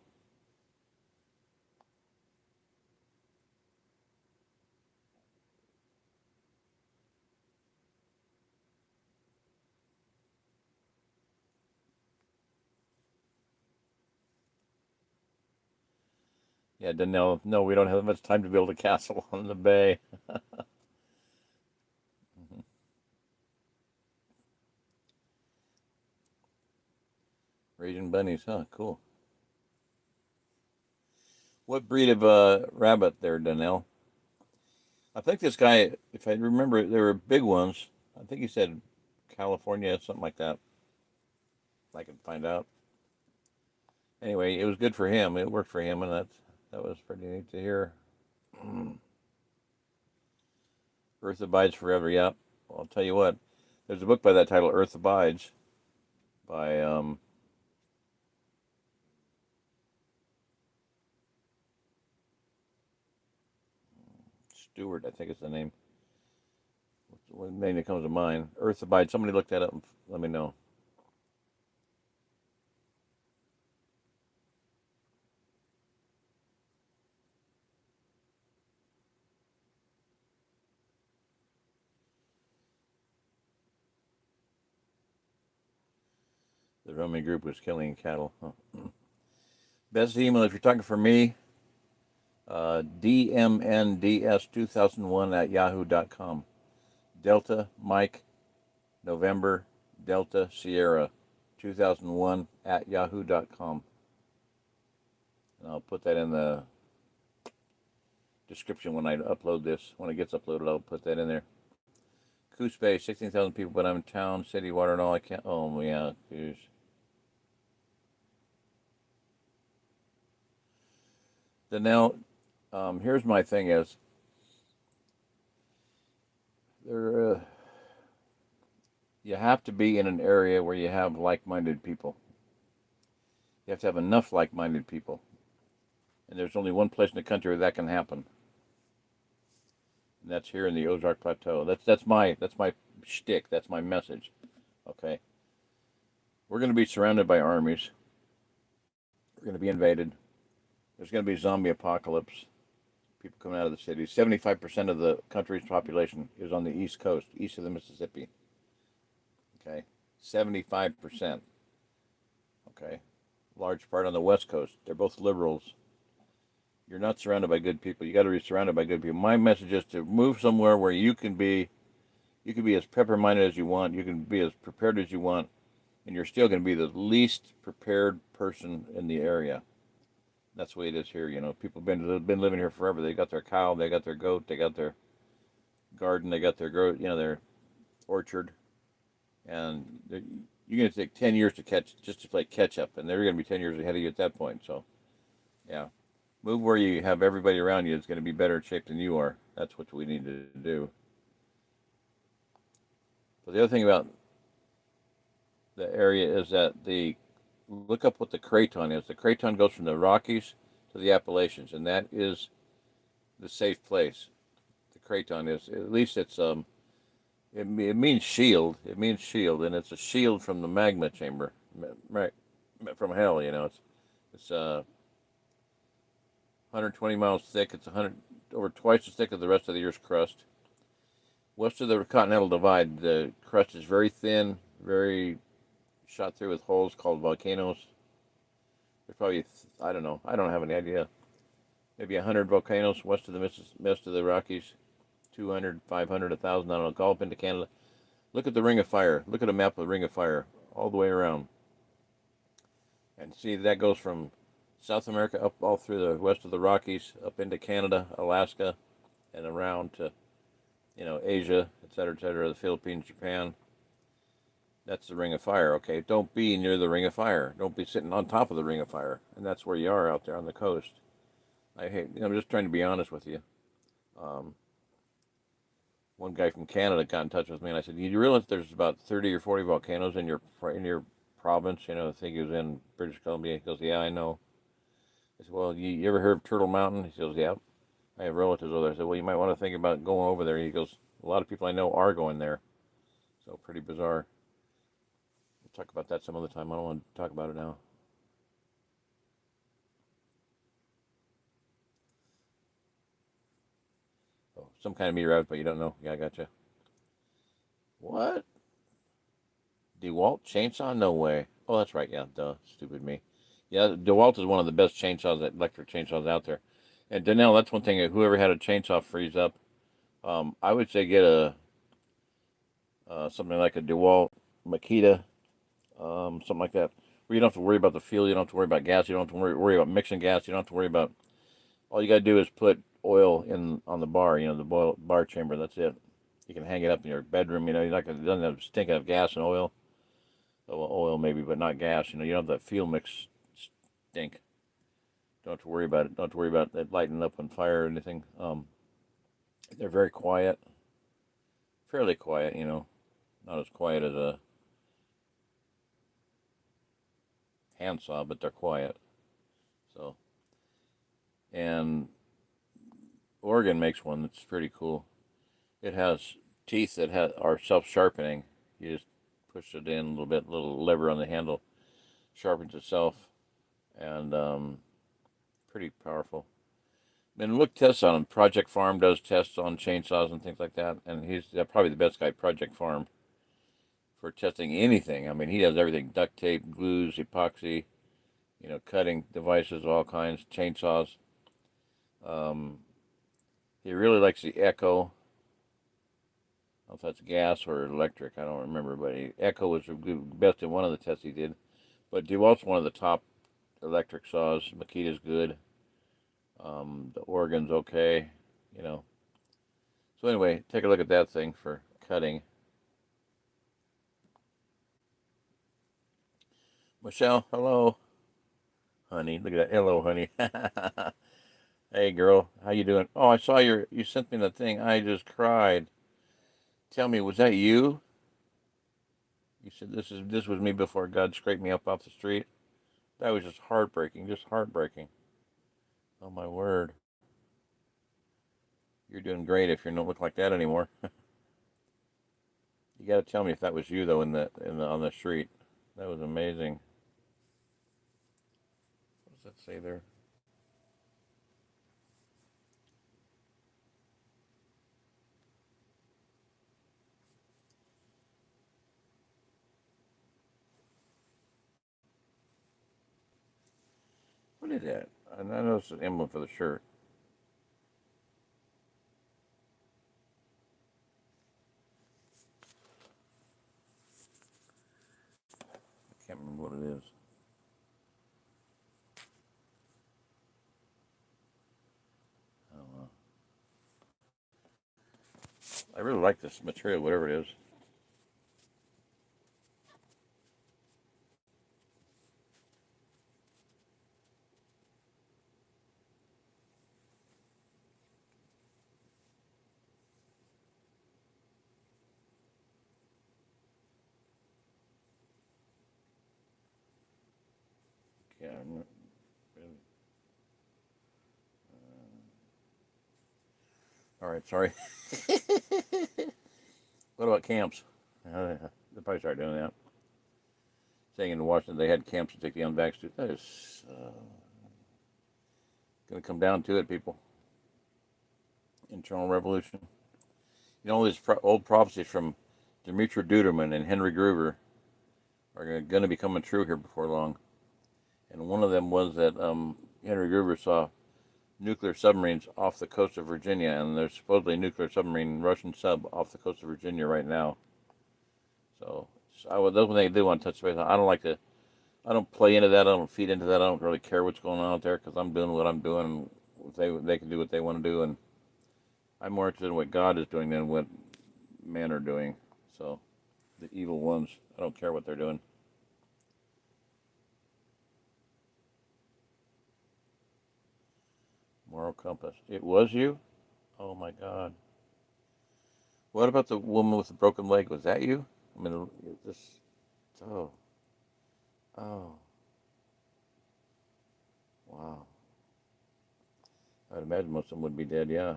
A: Yeah, Danelle, no, we don't have much time to build a castle on the bay. Raging bunnies, huh? Cool. What breed of rabbit there, Danelle? I think this guy, if I remember, there were big ones. I think he said California, something like that. I can find out. Anyway, it was good for him. It worked for him, and that was pretty neat to hear. Earth Abides Forever. Yeah, well, I'll tell you what. There's a book by that title, Earth Abides, by Stewart, I think is the name. What name that comes to mind? Earth Abides. Somebody look that up and let me know. The Roman group was killing cattle. Huh. Best email, if you're talking for me, dmnds2001 at yahoo.com. Delta Mike November Delta Sierra 2001 at yahoo.com. And I'll put that in the description when I upload this. When it gets uploaded, I'll put that in there. Coos Bay, 16,000 people, but I'm in town, city, water, and all. I can't. Oh, yeah, Coos. Now, here's my thing is, there, you have to be in an area where you have like-minded people. You have to have enough like-minded people. And there's only one place in the country where that can happen. And that's here in the OzArk Plateau. That's my shtick. That's my message. Okay. We're going to be surrounded by armies. We're going to be invaded. There's going to be a zombie apocalypse. People coming out of the cities. 75% of the country's population is on the East Coast, east of the Mississippi. Okay. 75%. Okay. Large part on the West Coast. They're both liberals. You're not surrounded by good people. You got to be surrounded by good people. My message is to move somewhere where you can be as pepper-minded as you want. You can be as prepared as you want, and you're still going to be the least prepared person in the area. That's the way it is here. You know, people have been living here forever. They got their cow, they got their goat, they got their garden, they got their their orchard, and you're going to take 10 years to play catch up, and they're going to be 10 years ahead of you at that point. So, yeah. Move where you have everybody around you that's going to be better in shape than you are. That's what we need to do. But the other thing about the area is that look up what the Craton is. The Craton goes from the Rockies to the Appalachians, and that is the safe place. The Craton is, at least it's it means shield. It means shield, and it's a shield from the magma chamber, right? From hell, you know. It's 120 miles thick. It's over twice as thick as the rest of the Earth's crust. West of the Continental Divide, the crust is very thin, very shot through with holes called volcanoes. There's probably, I don't know, I don't have any idea. Maybe 100 volcanoes west of the Rockies, 200, 500, 1,000, I don't know, go up into Canada. Look at the Ring of Fire. Look at a map of the Ring of Fire all the way around. And see, that goes from South America up all through the west of the Rockies, up into Canada, Alaska, and around to, Asia, etc., the Philippines, Japan. That's the Ring of Fire, okay? Don't be near the Ring of Fire. Don't be sitting on top of the Ring of Fire. And that's where you are out there on the coast. I'm just trying to be honest with you. One guy from Canada got in touch with me, and I said, "You realize there's about 30 or 40 volcanoes in your province?" I think he was in British Columbia. He goes, "Yeah, I know." I said, "Well, you ever heard of Turtle Mountain?" He goes, "Yeah, I have relatives over there." I said, "Well, you might want to think about going over there." He goes, "A lot of people I know are going there." So pretty bizarre. We'll talk about that some other time. I don't want to talk about it now. Oh, some kind of meteor out, but you don't know. Yeah, I gotcha. What? DeWalt chainsaw? No way. Oh, that's right. Yeah, duh. Stupid me. Yeah, DeWalt is one of the best electric chainsaws out there. And Donnell, that's one thing. Whoever had a chainsaw freeze up, I would say get something like a DeWalt Makita, something like that, where you don't have to worry about the fuel, you don't have to worry about gas, you don't have to worry about mixing gas, you don't have to worry about. All you got to do is put oil on the bar, the bar chamber. That's it. You can hang it up in your bedroom. You're not gonna, it doesn't have stinking of gas and oil. Well, oil maybe, but not gas. You don't have that fuel mix stink. Don't have to worry about it. Don't have to worry about it lighting up on fire or anything. They're very quiet, fairly quiet. Not as quiet as a handsaw, but they're quiet. So, and Oregon makes one that's pretty cool. It has teeth that are self-sharpening. You just push it in a little bit, little lever on the handle, sharpens itself, and pretty powerful. And look tests on him. Project Farm does tests on chainsaws and things like that, and he's probably the best guy, Project Farm, for testing anything. I mean, he does everything: duct tape, glues, epoxy, cutting devices of all kinds, chainsaws. He really likes the Echo. I don't know if that's gas or electric. I don't remember, but Echo was the best in one of the tests he did. But DeWalt's one of the top electric saws. Makita's good. The Oregon's okay. So anyway, take a look at that thing for cutting. Michelle, hello. Honey, look at that. Hello, honey. Hey, girl, how you doing? Oh, I saw you sent me the thing. I just cried. Tell me, was that you? You said this was me before God scraped me up off the street. That was just heartbreaking, just heartbreaking. Oh my word! You're doing great if you don't look like that anymore. You got to tell me if that was you though on the street. That was amazing. What does that say there? What is that? I know it's an emblem for the shirt. I can't remember what it is. I don't know. I really like this material, whatever it is. Yeah. All right. Sorry. What about camps? They'll probably start doing that. Saying in Washington they had camps to take the unvaccinated. That is going to come down to it, people. Internal revolution. You know, all these old prophecies from Dimitri Duderman and Henry Gruver are going to be coming true here before long. And one of them was that Henry Gruver saw nuclear submarines off the coast of Virginia, and there's supposedly a nuclear submarine, Russian sub, off the coast of Virginia right now. So those things I do want to touch base on. I don't like to. I don't play into that. I don't feed into that. I don't really care what's going on out there because I'm doing what I'm doing. They can do what they want to do, and I'm more interested in what God is doing than what men are doing. So the evil ones, I don't care what they're doing. Moral compass. It was you? Oh my God. What about the woman with the broken leg? Was that you? I mean, this. Oh, oh, wow. I'd imagine most of them would be dead. Yeah.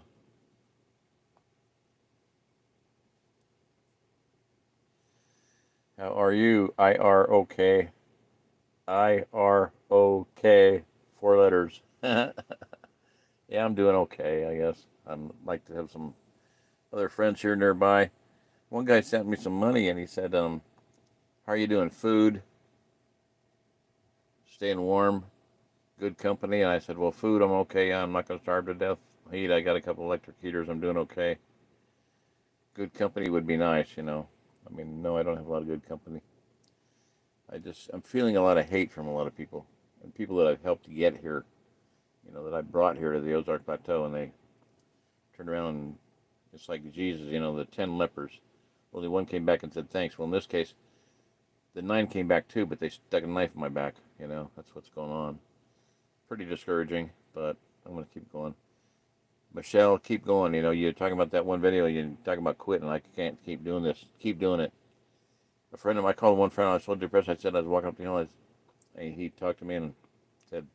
A: How are you? IROK. IROK. 4 letters. Yeah, I'm doing okay. I guess I'd like to have some other friends here nearby. One guy sent me some money and he said, "How are you doing? Food, staying warm, good company." And I said, "Well, food, I'm okay. I'm not going to starve to death. Heat, I got a couple electric heaters. I'm doing okay. Good company would be nice, you know. I mean, no, I don't have a lot of good company. I'm feeling a lot of hate from a lot of people and people that I've helped get here, you know, that I brought here to the OzArk Plateau, and they turned around and it's like Jesus, you know, the 10 lepers. Only one came back and said thanks. Well, in this case, the 9 came back too, but they stuck a knife in my back. You know, that's what's going on. Pretty discouraging, but I'm going to keep going. Michelle, keep going. You know, you're talking about that one video. You're talking about quitting. I can't keep doing this. Keep doing it. A friend of mine, I called one friend. I was so depressed. I said I was walking up the hill. He talked to me and said,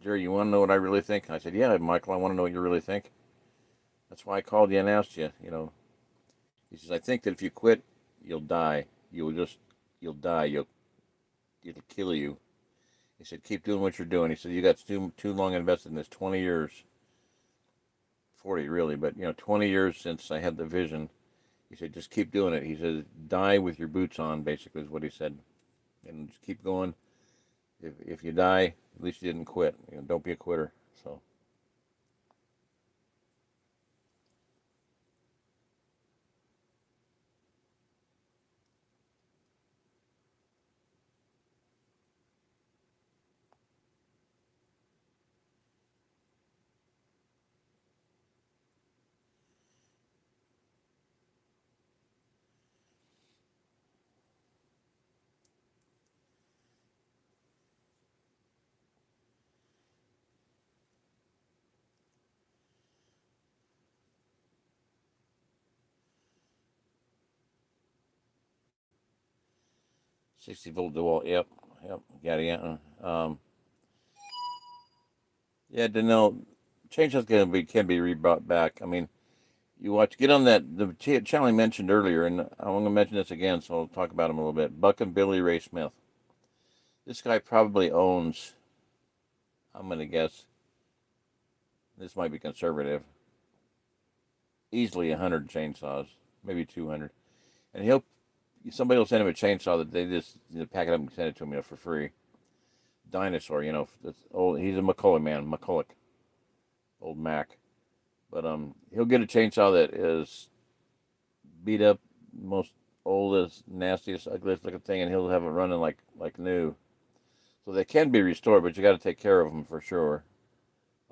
A: "Jerry, you want to know what I really think?" I said, "Yeah, Michael, I want to know what you really think. That's why I called you and asked you. You know." He says, "I think that if you quit, you'll die. You'll die. It'll kill you." He said, "Keep doing what you're doing." He said, "You got too long invested in this. 20 years, 40 really, but you know, 20 years since I had the vision." He said, "Just keep doing it." He said, "Die with your boots on," basically is what he said, and just keep going. If you die, at least you didn't quit. You know, don't be a quitter. So 60-volt dual. Yep. Got it. Yeah, Danelle, chainsaws can be rebrought back. I mean, you watch, get on the channel I mentioned earlier, and I'm going to mention this again, so I'll talk about him a little bit. Buck and Billy Ray Smith. This guy probably owns, I'm going to guess, this might be conservative, easily 100 chainsaws, maybe 200. And somebody will send him a chainsaw that they just pack it up and send it to him, for free. Dinosaur, that's old. He's a McCulloch man, old Mac. But he'll get a chainsaw that is beat up, most oldest, nastiest, ugliest looking thing, and he'll have it running like new. So they can be restored, but you got to take care of them for sure.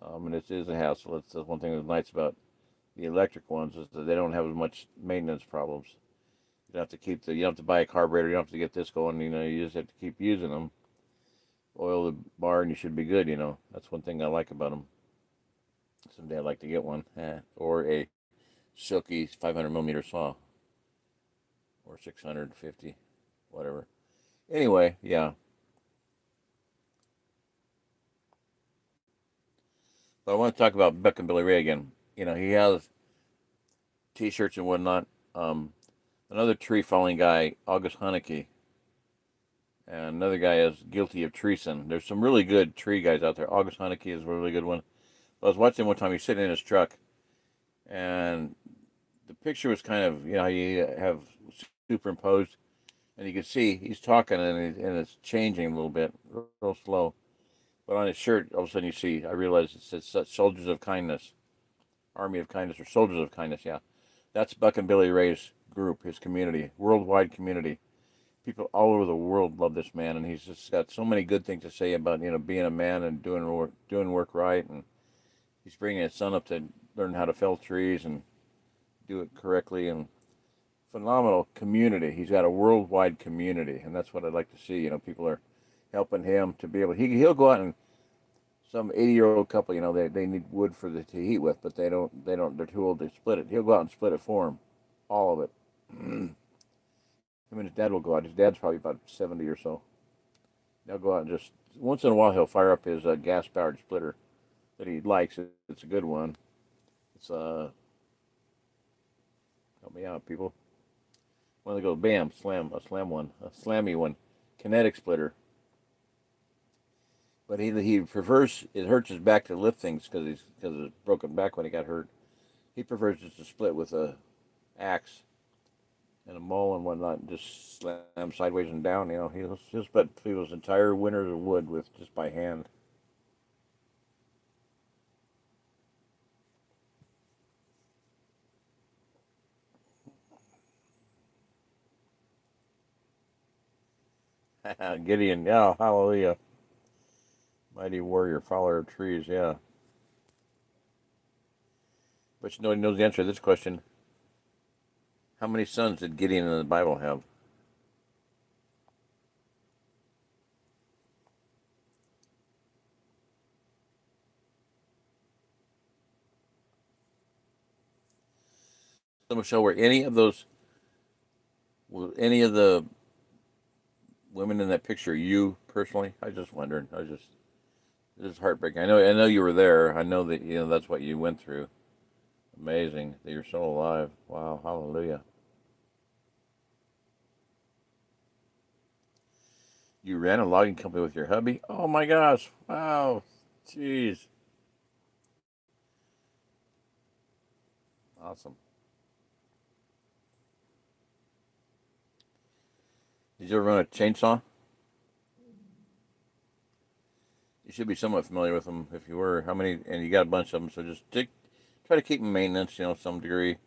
A: And it is a hassle. That's one thing that's nice about the electric ones is that they don't have as much maintenance problems. You don't have to you don't have to buy a carburetor. You don't have to get this going. You just have to keep using them. Oil the bar, and you should be good. That's one thing I like about them. Someday I'd like to get one, or a silky 500 millimeter saw, or 650, whatever. Anyway, yeah. But I want to talk about Buck and Billy Ray again. He has T-shirts and whatnot. Another tree falling guy, August Haneke, and another guy is guilty of treason. There's some really good tree guys out there. August Haneke is a really good one. I was watching one time. He's sitting in his truck, and the picture was kind of, you have superimposed, and you can see he's talking, and it's changing a little bit, real slow. But on his shirt, all of a sudden I realized it says Soldiers of Kindness, Army of Kindness, or Soldiers of Kindness, yeah. That's Buck and Billy Ray's group, his community, worldwide community. People all over the world love this man, and he's just got so many good things to say about, being a man and doing work right, and he's bringing his son up to learn how to fell trees and do it correctly, and phenomenal community. He's got a worldwide community, and that's what I'd like to see. People are helping him to be able. He'll go out, and some 80-year-old couple, they need wood to heat with, but they don't. They're too old to split it. He'll go out and split it for them, all of it. Him and his dad will go out. His dad's probably about 70 or so. They'll go out and just once in a while he'll fire up his gas-powered splitter that he likes. It's a good one. It's help me out, people. When they go bam, slam, a slammy one, kinetic splitter. But he prefers, it hurts his back to lift things because of his broken back when he got hurt. He prefers just to split with a axe and a maul and whatnot, and just slam sideways and down. He'll split people's entire winters of wood with just by hand. Gideon, yeah, hallelujah. Mighty warrior, follower of trees, yeah. But nobody knows the answer to this question. How many sons did Gideon in the Bible have? So, Michelle, were any of the women in that picture you personally? I was just wondering. This is heartbreaking. I know you were there. I know that that's what you went through. Amazing that you're still alive. Wow, hallelujah. You ran a logging company with your hubby? Oh my gosh. Wow. Jeez. Awesome. Did you ever run a chainsaw? You should be somewhat familiar with them if you were. How many? And you got a bunch of them, so try to keep them maintenance, some degree.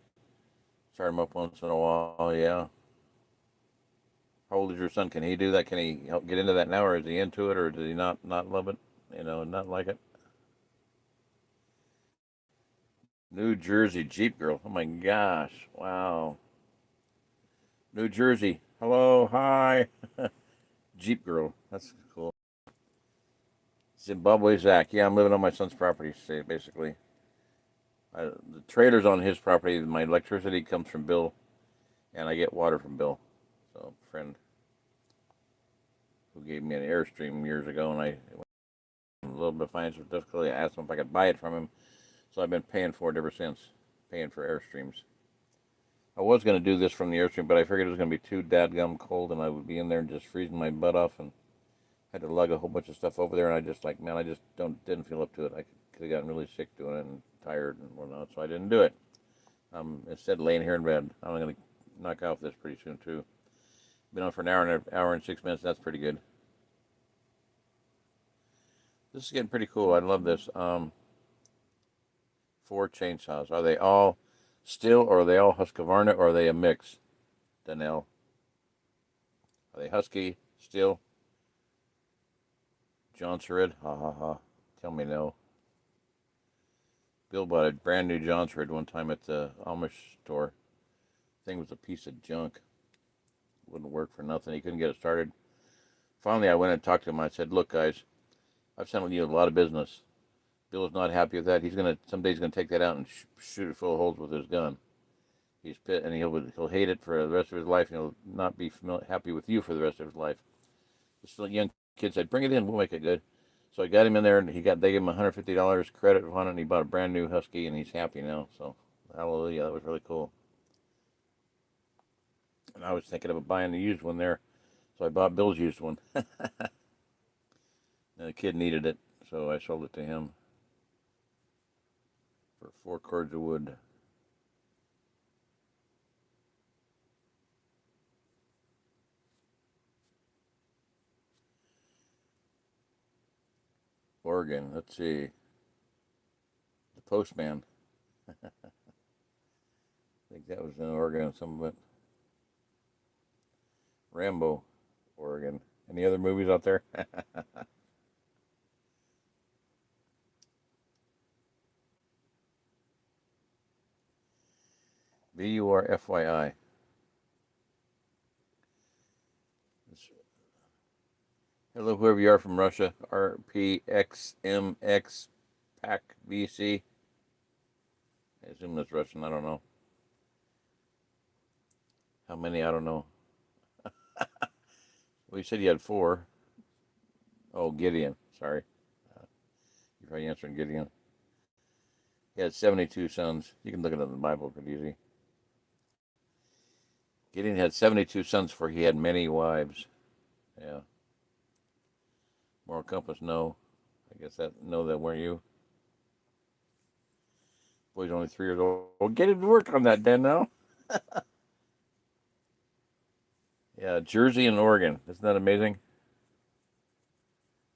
A: Start them up once in a while, yeah. How old is your son? Can he do that? Can he help get into that now, or is he into it, or does he not love it? Not like it. New Jersey Jeep girl. Oh my gosh! Wow. New Jersey. Hello, hi. Jeep girl. That's cool. Zimbabwe Zach. Yeah, I'm living on my son's property, basically. The trailer's on his property. My electricity comes from Bill, and I get water from Bill. So, friend. who gave me an Airstream years ago, and I a little bit of financial difficulty. I asked him if I could buy it from him, so I've been paying for it ever since, paying for Airstreams. I was going to do this from the Airstream, but I figured it was going to be too dadgum cold, and I would be in there and just freezing my butt off, and had to lug a whole bunch of stuff over there, and I just like, man, I just didn't feel up to it. I could have gotten really sick doing it and tired and whatnot, so I didn't do it. Instead, laying here in bed. I'm going to knock off this pretty soon too. Been on for an hour and 6 minutes. That's pretty good. This is getting pretty cool. I love this. 4 chainsaws. Are they all still, or are they all Husqvarna, or are they a mix? Danielle. Are they Husky, still? Johnson, ha ha ha. Tell me no. Bill bought a brand new Johnson one time at the Amish store. Thing was a piece of junk. Wouldn't work for nothing. He couldn't get it started. Finally, I went and talked to him. I said, "Look, guys, I've sent you a lot of business. Bill is not happy with that. Someday he's gonna take that out and shoot it full of holes with his gun. He's pissed, and he'll hate it for the rest of his life, and he'll not be happy with you for the rest of his life." This young kid said, "Bring it in. We'll make it good." So I got him in there, and they gave him $150 credit on it, and he bought a brand new Husky, and he's happy now. So, hallelujah, that was really cool. And I was thinking about buying the used one there, so I bought Bill's used one. And the kid needed it, so I sold it to him for 4 cords of wood. Oregon, let's see. The Postman. I think that was in Oregon, some of it. Rambo, Oregon. Any other movies out there? VURFYI. Hello, whoever you are from Russia. RPXMX PAC VC. I assume that's Russian. I don't know. How many? I don't know. Well, you said you had 4. Oh, Gideon. Sorry. You're probably answering Gideon. He had 72 sons. You can look it up in the Bible pretty easy. Gideon had 72 sons, for he had many wives. Yeah. Moral compass, no. I guess that weren't you. Boy's only 3 years old. Well, get him to work on that, Dan, now. Yeah, Jersey and Oregon. Isn't that amazing?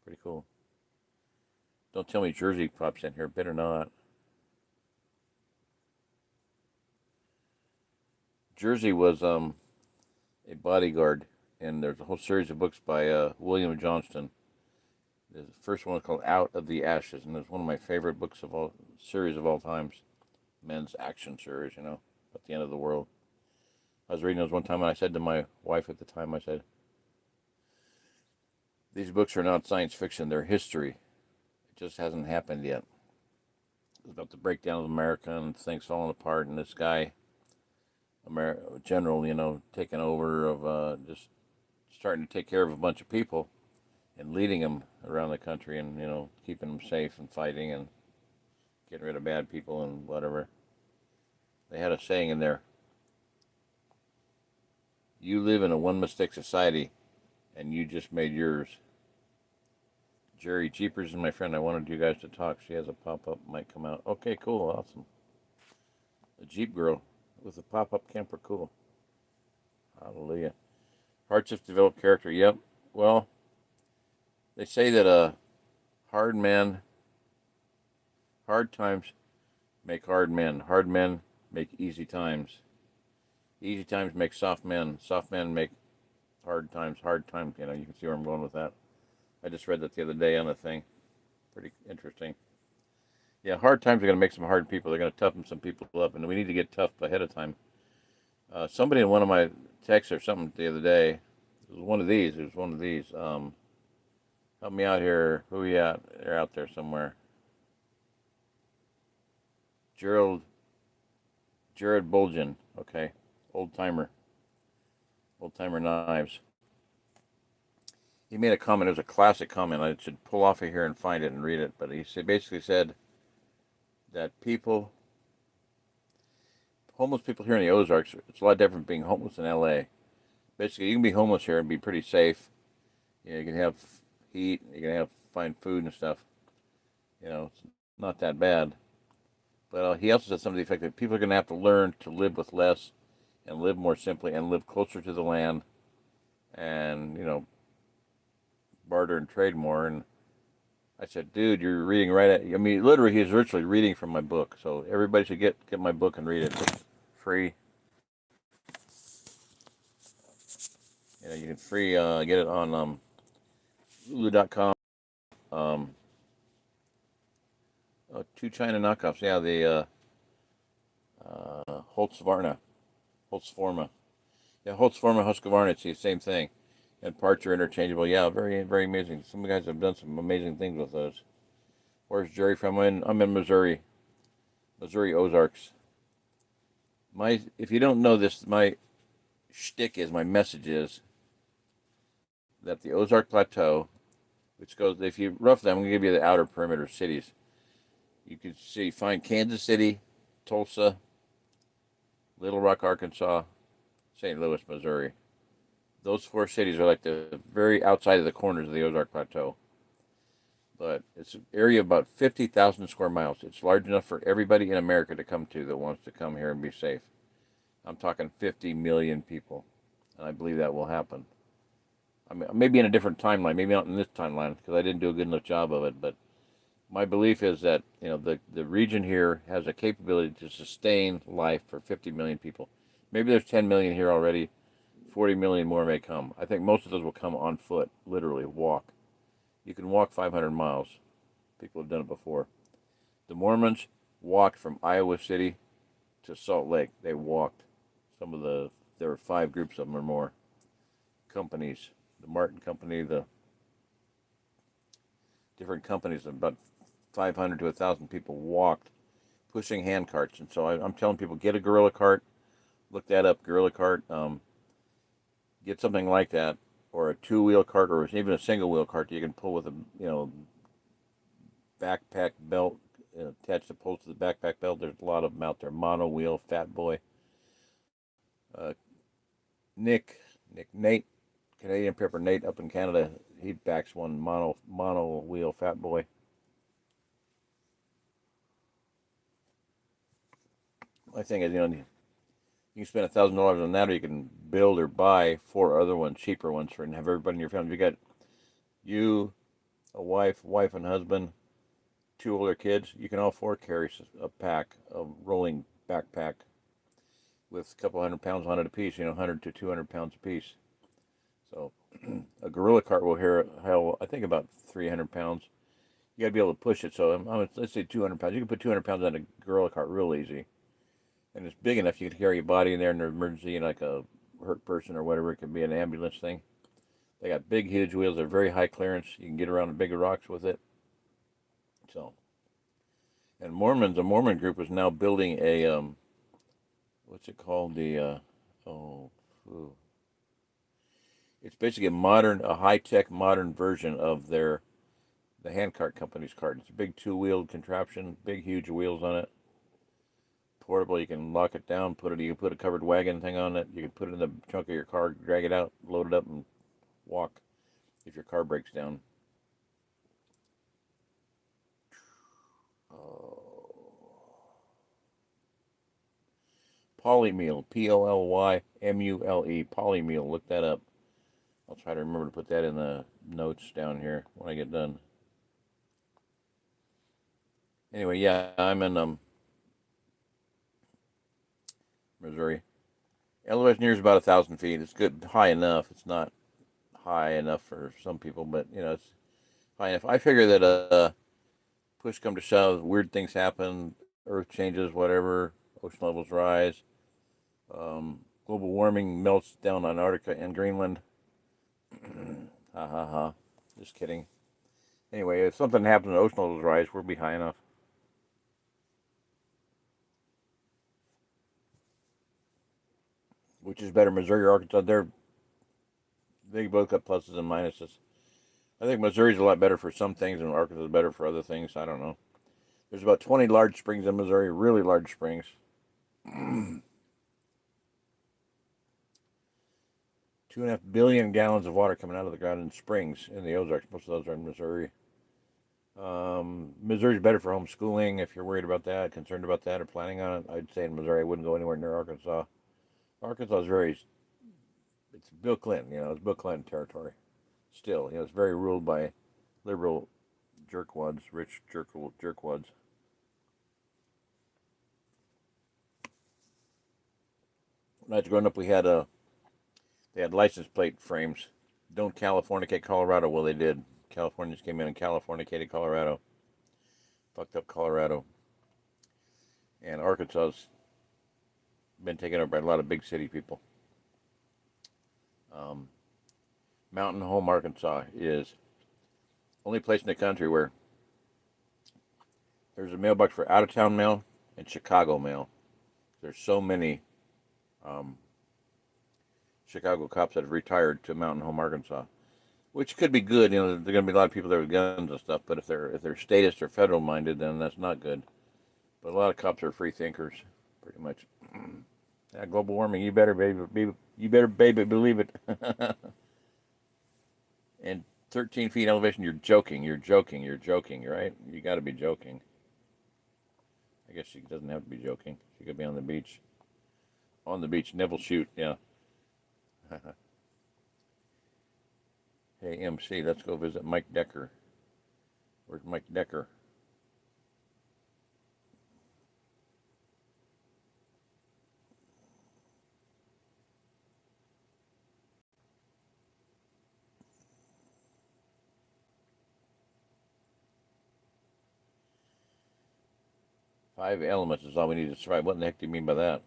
A: Pretty cool. Don't tell me Jersey pops in here. Better not. Jersey was a bodyguard, and there's a whole series of books by William Johnston. The first one is called Out of the Ashes, and it's one of my favorite books of all times. Men's action series, about the end of the world. I was reading those one time, and I said to my wife at the time, I said, "These books are not science fiction, they're history. It just hasn't happened yet." It's about the breakdown of America and things falling apart, and this guy, general, taking over of just starting to take care of a bunch of people and leading them around the country and, keeping them safe and fighting and getting rid of bad people and whatever. They had a saying in there: "You live in a one-mistake society, and you just made yours." Jerry Jeepers is my friend. I wanted you guys to talk. She has a pop-up, might come out. Okay, cool, awesome. A Jeep girl with a pop-up camper, cool. Hallelujah. Hardships develop character. Yep. Well, they say that hard times make hard men. Hard men make easy times. Easy times make soft men. Soft men make hard times. Hard times, you can see where I'm going with that. I just read that the other day on a thing. Pretty interesting. Yeah, hard times are going to make some hard people. They're going to toughen some people up, and we need to get tough ahead of time. Somebody in one of my texts or something the other day, it was one of these. Help me out here. Who are you at? They're out there somewhere. Jared Bulgin. Okay. Old timer knives. he made a comment. It was a classic comment. I should pull off of here and find it and read it. But basically said that homeless people here in the Ozarks, it's a lot different being homeless in L.A. Basically, you can be homeless here and be pretty safe. You can have heat, you can find food and stuff. It's not that bad. But he also said something to the effect that people are going to have to learn to live with less and live more simply and live closer to the land and, barter and trade more. And I said, dude, you're reading right at, I mean, literally, he's virtually reading from my book. So everybody should get my book and read it. It's free. You can get it on Lulu.com. Two China knockoffs. Yeah, the Holtzvarna. Holtzforma. Yeah, Holtzforma, Husqvarna, it's the same thing. And parts are interchangeable. Yeah, very, very amazing. Some guys have done some amazing things with those. Where's Jerry from? I'm in Missouri. Missouri Ozarks. If you don't know this, my message is that the Ozark Plateau, which goes, if you roughly, I'm going to give you the outer perimeter cities. You can find Kansas City, Tulsa, Little Rock, Arkansas, St. Louis, Missouri. Those four cities are like the very outside of the corners of the Ozark Plateau. But it's an area of about 50,000 square miles. It's large enough for everybody in America to come to that wants to come here and be safe. I'm talking 50 million people, and I believe that will happen. I mean, maybe in a different timeline, maybe not in this timeline, because I didn't do a good enough job of it, but my belief is that the region here has a capability to sustain life for 50 million people. Maybe there's 10 million here already. 40 million more may come. I think most of those will come on foot, literally walk. You can walk 500 miles. People have done it before. The Mormons walked from Iowa City to Salt Lake. They walked. There were 5 groups of them or more. Companies, the Martin Company, the different companies, about 500 to 1,000 people walked, pushing hand carts. And so I'm telling people, get a gorilla cart. Look that up, gorilla cart. Get something like that, or a 2-wheel cart, or even a single-wheel cart that you can pull with a backpack belt. Attach the poles to the backpack belt. There's a lot of them out there. Mono wheel, Fat Boy. Nate, Canadian Pepper Nate up in Canada, he backs one mono wheel Fat Boy. My thing is, you can spend $1,000 on that, or you can build or buy 4 other ones, cheaper ones, and have everybody in your family. If you got a wife and husband, 2 older kids, you can all 4 carry a rolling backpack with a couple 100 pounds on it apiece, 100 to 200 pounds apiece. So a gorilla cart will haul, I think, about 300 pounds. You got to be able to push it. So let's say 200 pounds. You can put 200 pounds on a gorilla cart real easy. And it's big enough you can carry your body in there in an emergency, like a hurt person or whatever. It could be an ambulance thing. They got big, huge wheels. They're very high clearance. You can get around the bigger rocks with it. So, and a Mormon group is now building a, what's it called? It's basically a high-tech modern version of the handcart company's cart. It's a big 2-wheeled contraption, big, huge wheels on it. Portable, you can lock it down, you can put a covered wagon thing on it, you can put it in the trunk of your car, drag it out, load it up, and walk if your car breaks down. Polymule, P-O-L-Y-M-U-L-E, Polymule, look that up. I'll try to remember to put that in the notes down here when I get done. Anyway, yeah, I'm in Missouri. Elevation here is about 1,000 feet. It's good, high enough. It's not high enough for some people, but it's high enough. I figure that push come to shove, weird things happen, Earth changes, whatever, ocean levels rise, global warming melts down Antarctica and Greenland. Ha ha ha. Just kidding. Anyway, if something happens and ocean levels rise, we'll be high enough. Which is better, Missouri or Arkansas? They both got pluses and minuses. I think Missouri's a lot better for some things and Arkansas is better for other things. I don't know. There's about 20 large springs in Missouri, really large springs. 2.5 billion gallons of water coming out of the ground in springs in the Ozarks. Most of those are in Missouri. Missouri's better for homeschooling if you're worried about that, concerned about that, or planning on it. I'd say in Missouri I wouldn't go anywhere near Arkansas. Arkansas is it's Bill Clinton, it's Bill Clinton territory. Still, it's very ruled by liberal jerkwads, rich jerkwads. When I was growing up, they had license plate frames. Don't Californicate Colorado. Well, they did. Californians came in and Californicated Colorado. Fucked up Colorado. And Arkansas's been taken over by a lot of big city people. Mountain Home, Arkansas is only place in the country where there's a mailbox for out-of-town mail and Chicago mail. There's so many Chicago cops that have retired to Mountain Home, Arkansas, which could be good. There are going to be a lot of people there with guns and stuff. But if they're statist or federal minded, then that's not good. But a lot of cops are free thinkers, pretty much. Yeah, global warming. You better, baby, believe it. And 13 feet elevation. You're joking, right? You got to be joking. I guess she doesn't have to be joking. She could be on the beach. On the beach, Neville shoot. Yeah. Hey, MC, let's go visit Mike Decker. Where's Mike Decker? Five elements is all we need to survive. What in the heck do you mean by that?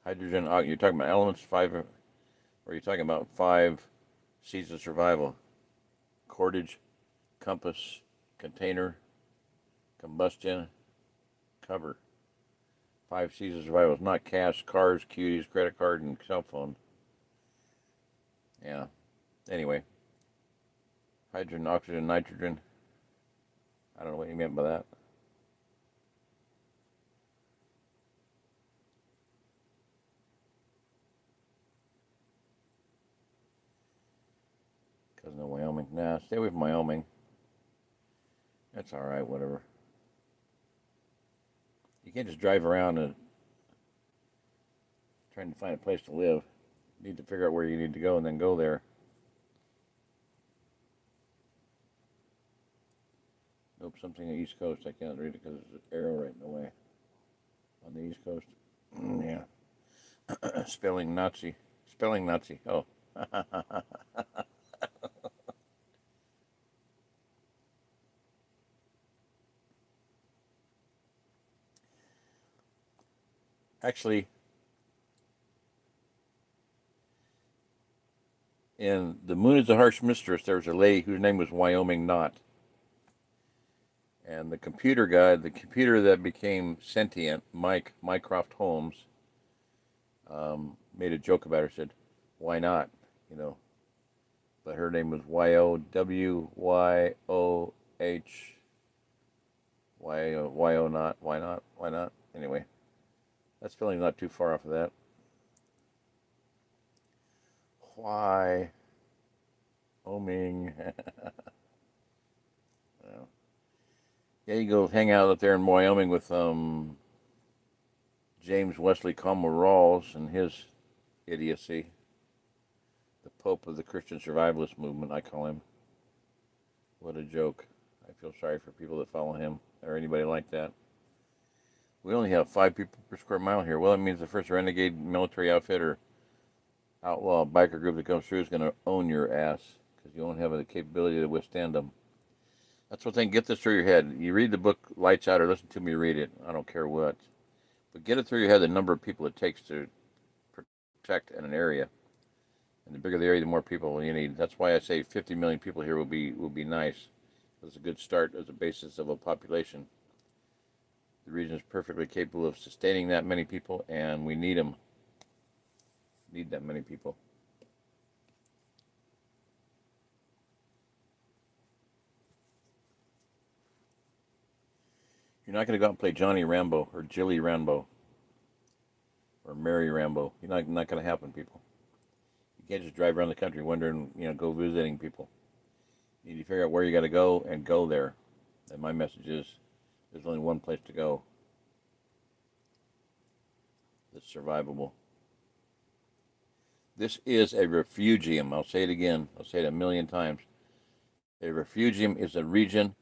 A: Hydrogen, you're talking about elements, five, or are you talking about 5 C's of survival? Cordage, compass, container, combustion, cover. 5 C's of survival. It's not cash, cars, cuties, credit card, and cell phone. Yeah. Anyway. Hydrogen, oxygen, nitrogen. I don't know what you meant by that. Cousin of Wyoming. Nah, stay away from Wyoming. That's alright, whatever. You can't just drive around and trying to find a place to live. You need to figure out where you need to go and then go there. Nope, something on the East Coast. I can't read it because there's an arrow right in the way. On the East Coast. Yeah. Spelling Nazi. Oh. Actually, in The Moon is a Harsh Mistress, there was a lady whose name was Wyoming Knot. And the computer guy, the computer that became sentient, Mycroft Holmes, made a joke about her, said, why not? But her name was Wyoh. Why not? Why not? Anyway, that spelling's not too far off of that. Why? Oming. Well, yeah, you go hang out up there in Wyoming with James Wesley Cromwell Rawls and his idiocy. The Pope of the Christian Survivalist movement, I call him. What a joke. I feel sorry for people that follow him or anybody like that. We only have 5 people per square mile here. Well, that means the first renegade military outfit or outlaw biker group that comes through is going to own your ass because you won't have the capability to withstand them. That's what they get this through your head. You read the book Lights Out or listen to me read it. I don't care what. But get it through your head the number of people it takes to protect in an area. And the bigger the area, the more people you need. That's why I say 50 million people here will be nice. That's a good start as a basis of a population. The region is perfectly capable of sustaining that many people, and we need them. Need that many people. You're not going to go out and play Johnny Rambo or Jilly Rambo or Mary Rambo. Not going to happen, people. You can't just drive around the country wondering, go visiting people. You need to figure out where you got to go and go there. And my message is, there's only one place to go that's survivable. This is a refugium. I'll say it again. I'll say it a million times. A refugium is a region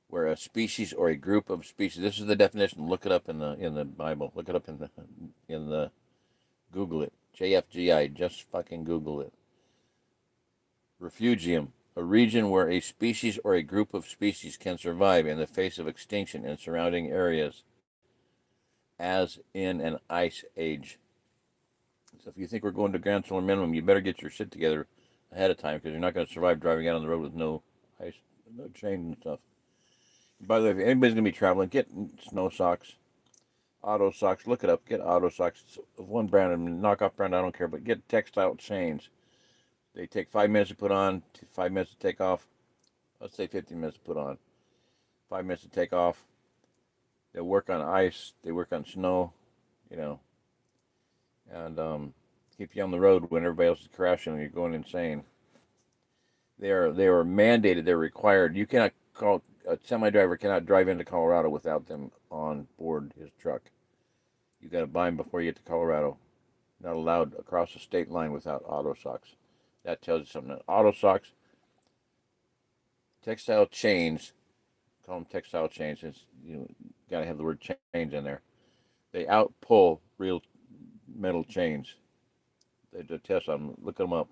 A: where a species or a group of species. This is the definition. Look it up in the Bible. Look it up in the Google it. JFGI. Just fucking Google it. Refugium, a region where a species or a group of species can survive in the face of extinction in surrounding areas, as in an ice age. So if you think we're going to ground solar minimum, you better get your shit together ahead of time, because you're not going to survive driving out on the road with no ice, no chain and stuff. By the way, if anybody's going to be traveling, get snow socks, auto socks. Look it up. Get auto socks of one brand, and knockoff brand, I don't care, but get textile chains. They take 5 minutes to put on, 5 minutes to take off. Let's say 15 minutes to put on, 5 minutes to take off. They work on ice. They work on snow, and keep you on the road when everybody else is crashing and you're going insane. They are mandated. They're required. You cannot a semi driver cannot drive into Colorado without them on board his truck. You got to buy them before you get to Colorado. Not allowed across the state line without auto socks. That tells you something. Auto socks, textile chains. Call them textile chains. It's, got to have the word chains in there. They outpull real metal chains. They do tests on them. Look them up.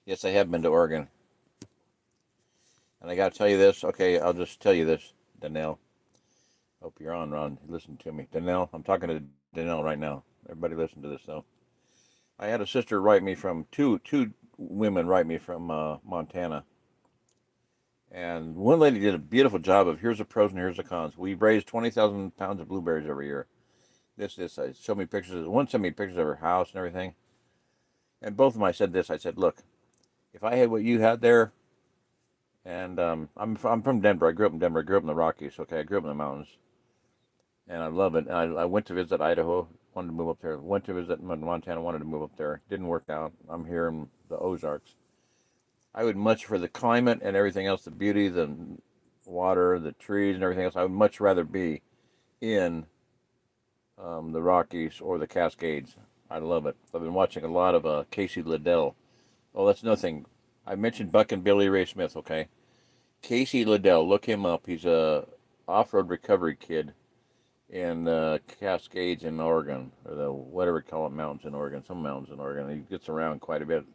A: Yes, I have been to Oregon. And I got to tell you this. Okay, I'll just tell you this, Danelle. Hope you're on, Ron. Listen to me. Danelle, I'm talking to Danelle right now. Everybody listen to this, though. I had a sister write me from, two women write me from Montana. And one lady did a beautiful job of, here's the pros and here's the cons. We raised 20,000 pounds of blueberries every year. This. I showed me pictures. One sent me pictures of her house and everything. And both of them, I said this. I said, look, if I had what you had there, and I'm from Denver. I grew up in Denver. I grew up in the Rockies. Okay, I grew up in the mountains, and I love it. And I went to visit Idaho. Wanted to move up there. Went to visit Montana. Wanted to move up there. Didn't work out. I'm here in the Ozarks. I would much, for the climate and everything else, the beauty, the water, the trees, and everything else, I would much rather be in the Rockies or the Cascades. I love it. I've been watching a lot of Casey Liddell. Oh, that's nothing. I mentioned Buck and Billy Ray Smith, okay? Casey Liddell, look him up. He's a off-road recovery kid in the Cascades in Oregon, or the whatever you call it, mountains in Oregon, some mountains in Oregon. He gets around quite a bit,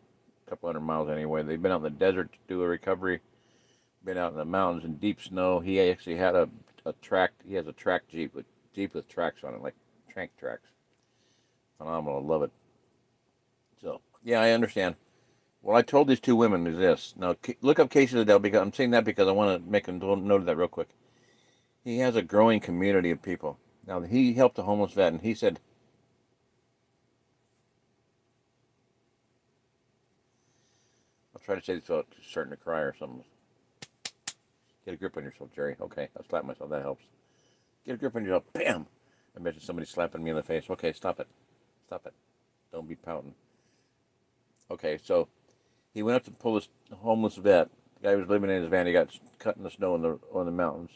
A: a couple hundred miles anyway. They've been out in the desert to do a recovery, been out in the mountains in deep snow. He actually had a track, he has a track Jeep with tracks on it, like tank tracks. Phenomenal, I love it. So, yeah, I understand. What I told these two women is this. Now, look up Casey Liddell, because I'm saying that because I want to make a note of that real quick. He has a growing community of people. Now, he helped a homeless vet, and he said, I'll try to say this without starting to cry or something. Get a grip on yourself, Jerry. Okay, I'll slap myself. That helps. Get a grip on yourself. Bam! I mentioned somebody slapping me in the face. Okay, stop it. Stop it. Don't be pouting. Okay, so he went up to pull this homeless vet. The guy was living in his van. He got cut in the snow on the mountains.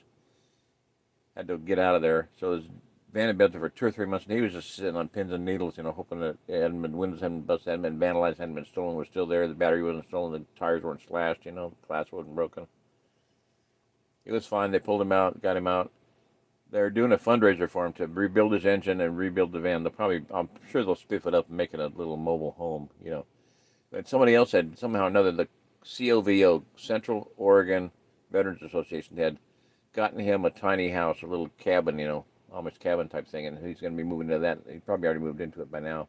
A: Had to get out of there. So his van had been there for 2 or 3 months, and he was just sitting on pins and needles, hoping that it hadn't been, windows hadn't been busted, hadn't been vandalized, hadn't been stolen, was still there. The battery wasn't stolen, the tires weren't slashed, the glass wasn't broken. He was fine. They pulled him out, got him out. They're doing a fundraiser for him to rebuild his engine and rebuild the van. I'm sure they'll spiff it up and make it a little mobile home, But somebody else had, somehow or another, the COVO, Central Oregon Veterans Association, had gotten him a tiny house, a little cabin, Amish cabin type thing, and he's going to be moving into that. He probably already moved into it by now.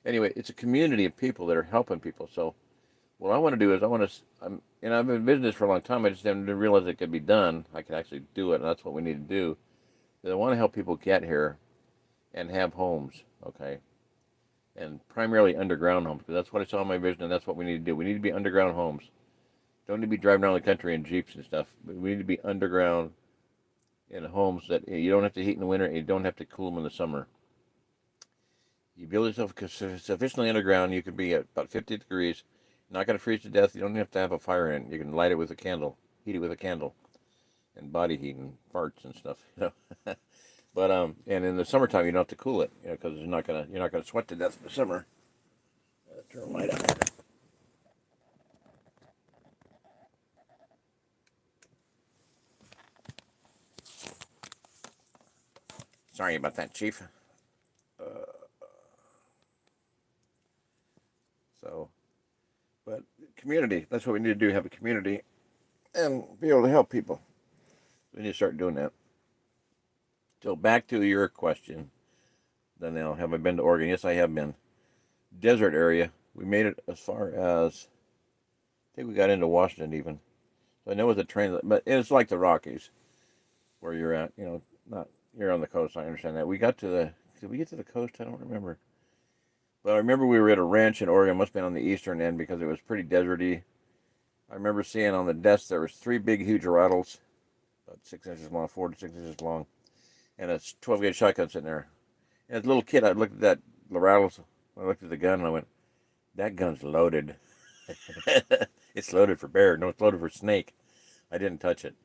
A: Anyway, it's a community of people that are helping people. So what I want to do is I've been in business for a long time. I just didn't realize it could be done. I could actually do it, and that's what we need to do. Is I want to help people get here and have homes, okay, and primarily underground homes, because that's what I saw in my vision, and that's what we need to do. We need to be underground homes. Don't need to be driving around the country in jeeps and stuff. We need to be underground in homes that you don't have to heat in the winter and you don't have to cool them in the summer. You build yourself sufficiently underground, you can be at about 50 degrees. You're not going to freeze to death. You don't have to have a fire in it. You can light it with a candle, heat it with a candle, and body heat and farts and stuff. But and in the summertime you don't have to cool it, because you're not gonna sweat to death in the summer. Turn the light out. Sorry about that, Chief. So, but community, that's what we need to do, have a community and be able to help people. We need to start doing that. So back to your question, Danielle, have I been to Oregon? Yes, I have been. Desert area. We made it as far as, I think we got into Washington even. So I know with the train, but it's like the Rockies where you're at, not, you're on the coast. I understand that. Did we get to the coast? I don't remember. But I remember we were at a ranch in Oregon, must have been on the eastern end because it was pretty deserty. I remember seeing on the desk there was 3 big, huge rattles, about 6 inches long, 4 to 6 inches long, and a 12-gauge shotgun sitting there. And as a little kid, I looked at the rattles, I looked at the gun, and I went, that gun's loaded. It's loaded for bear. No, it's loaded for snake. I didn't touch it.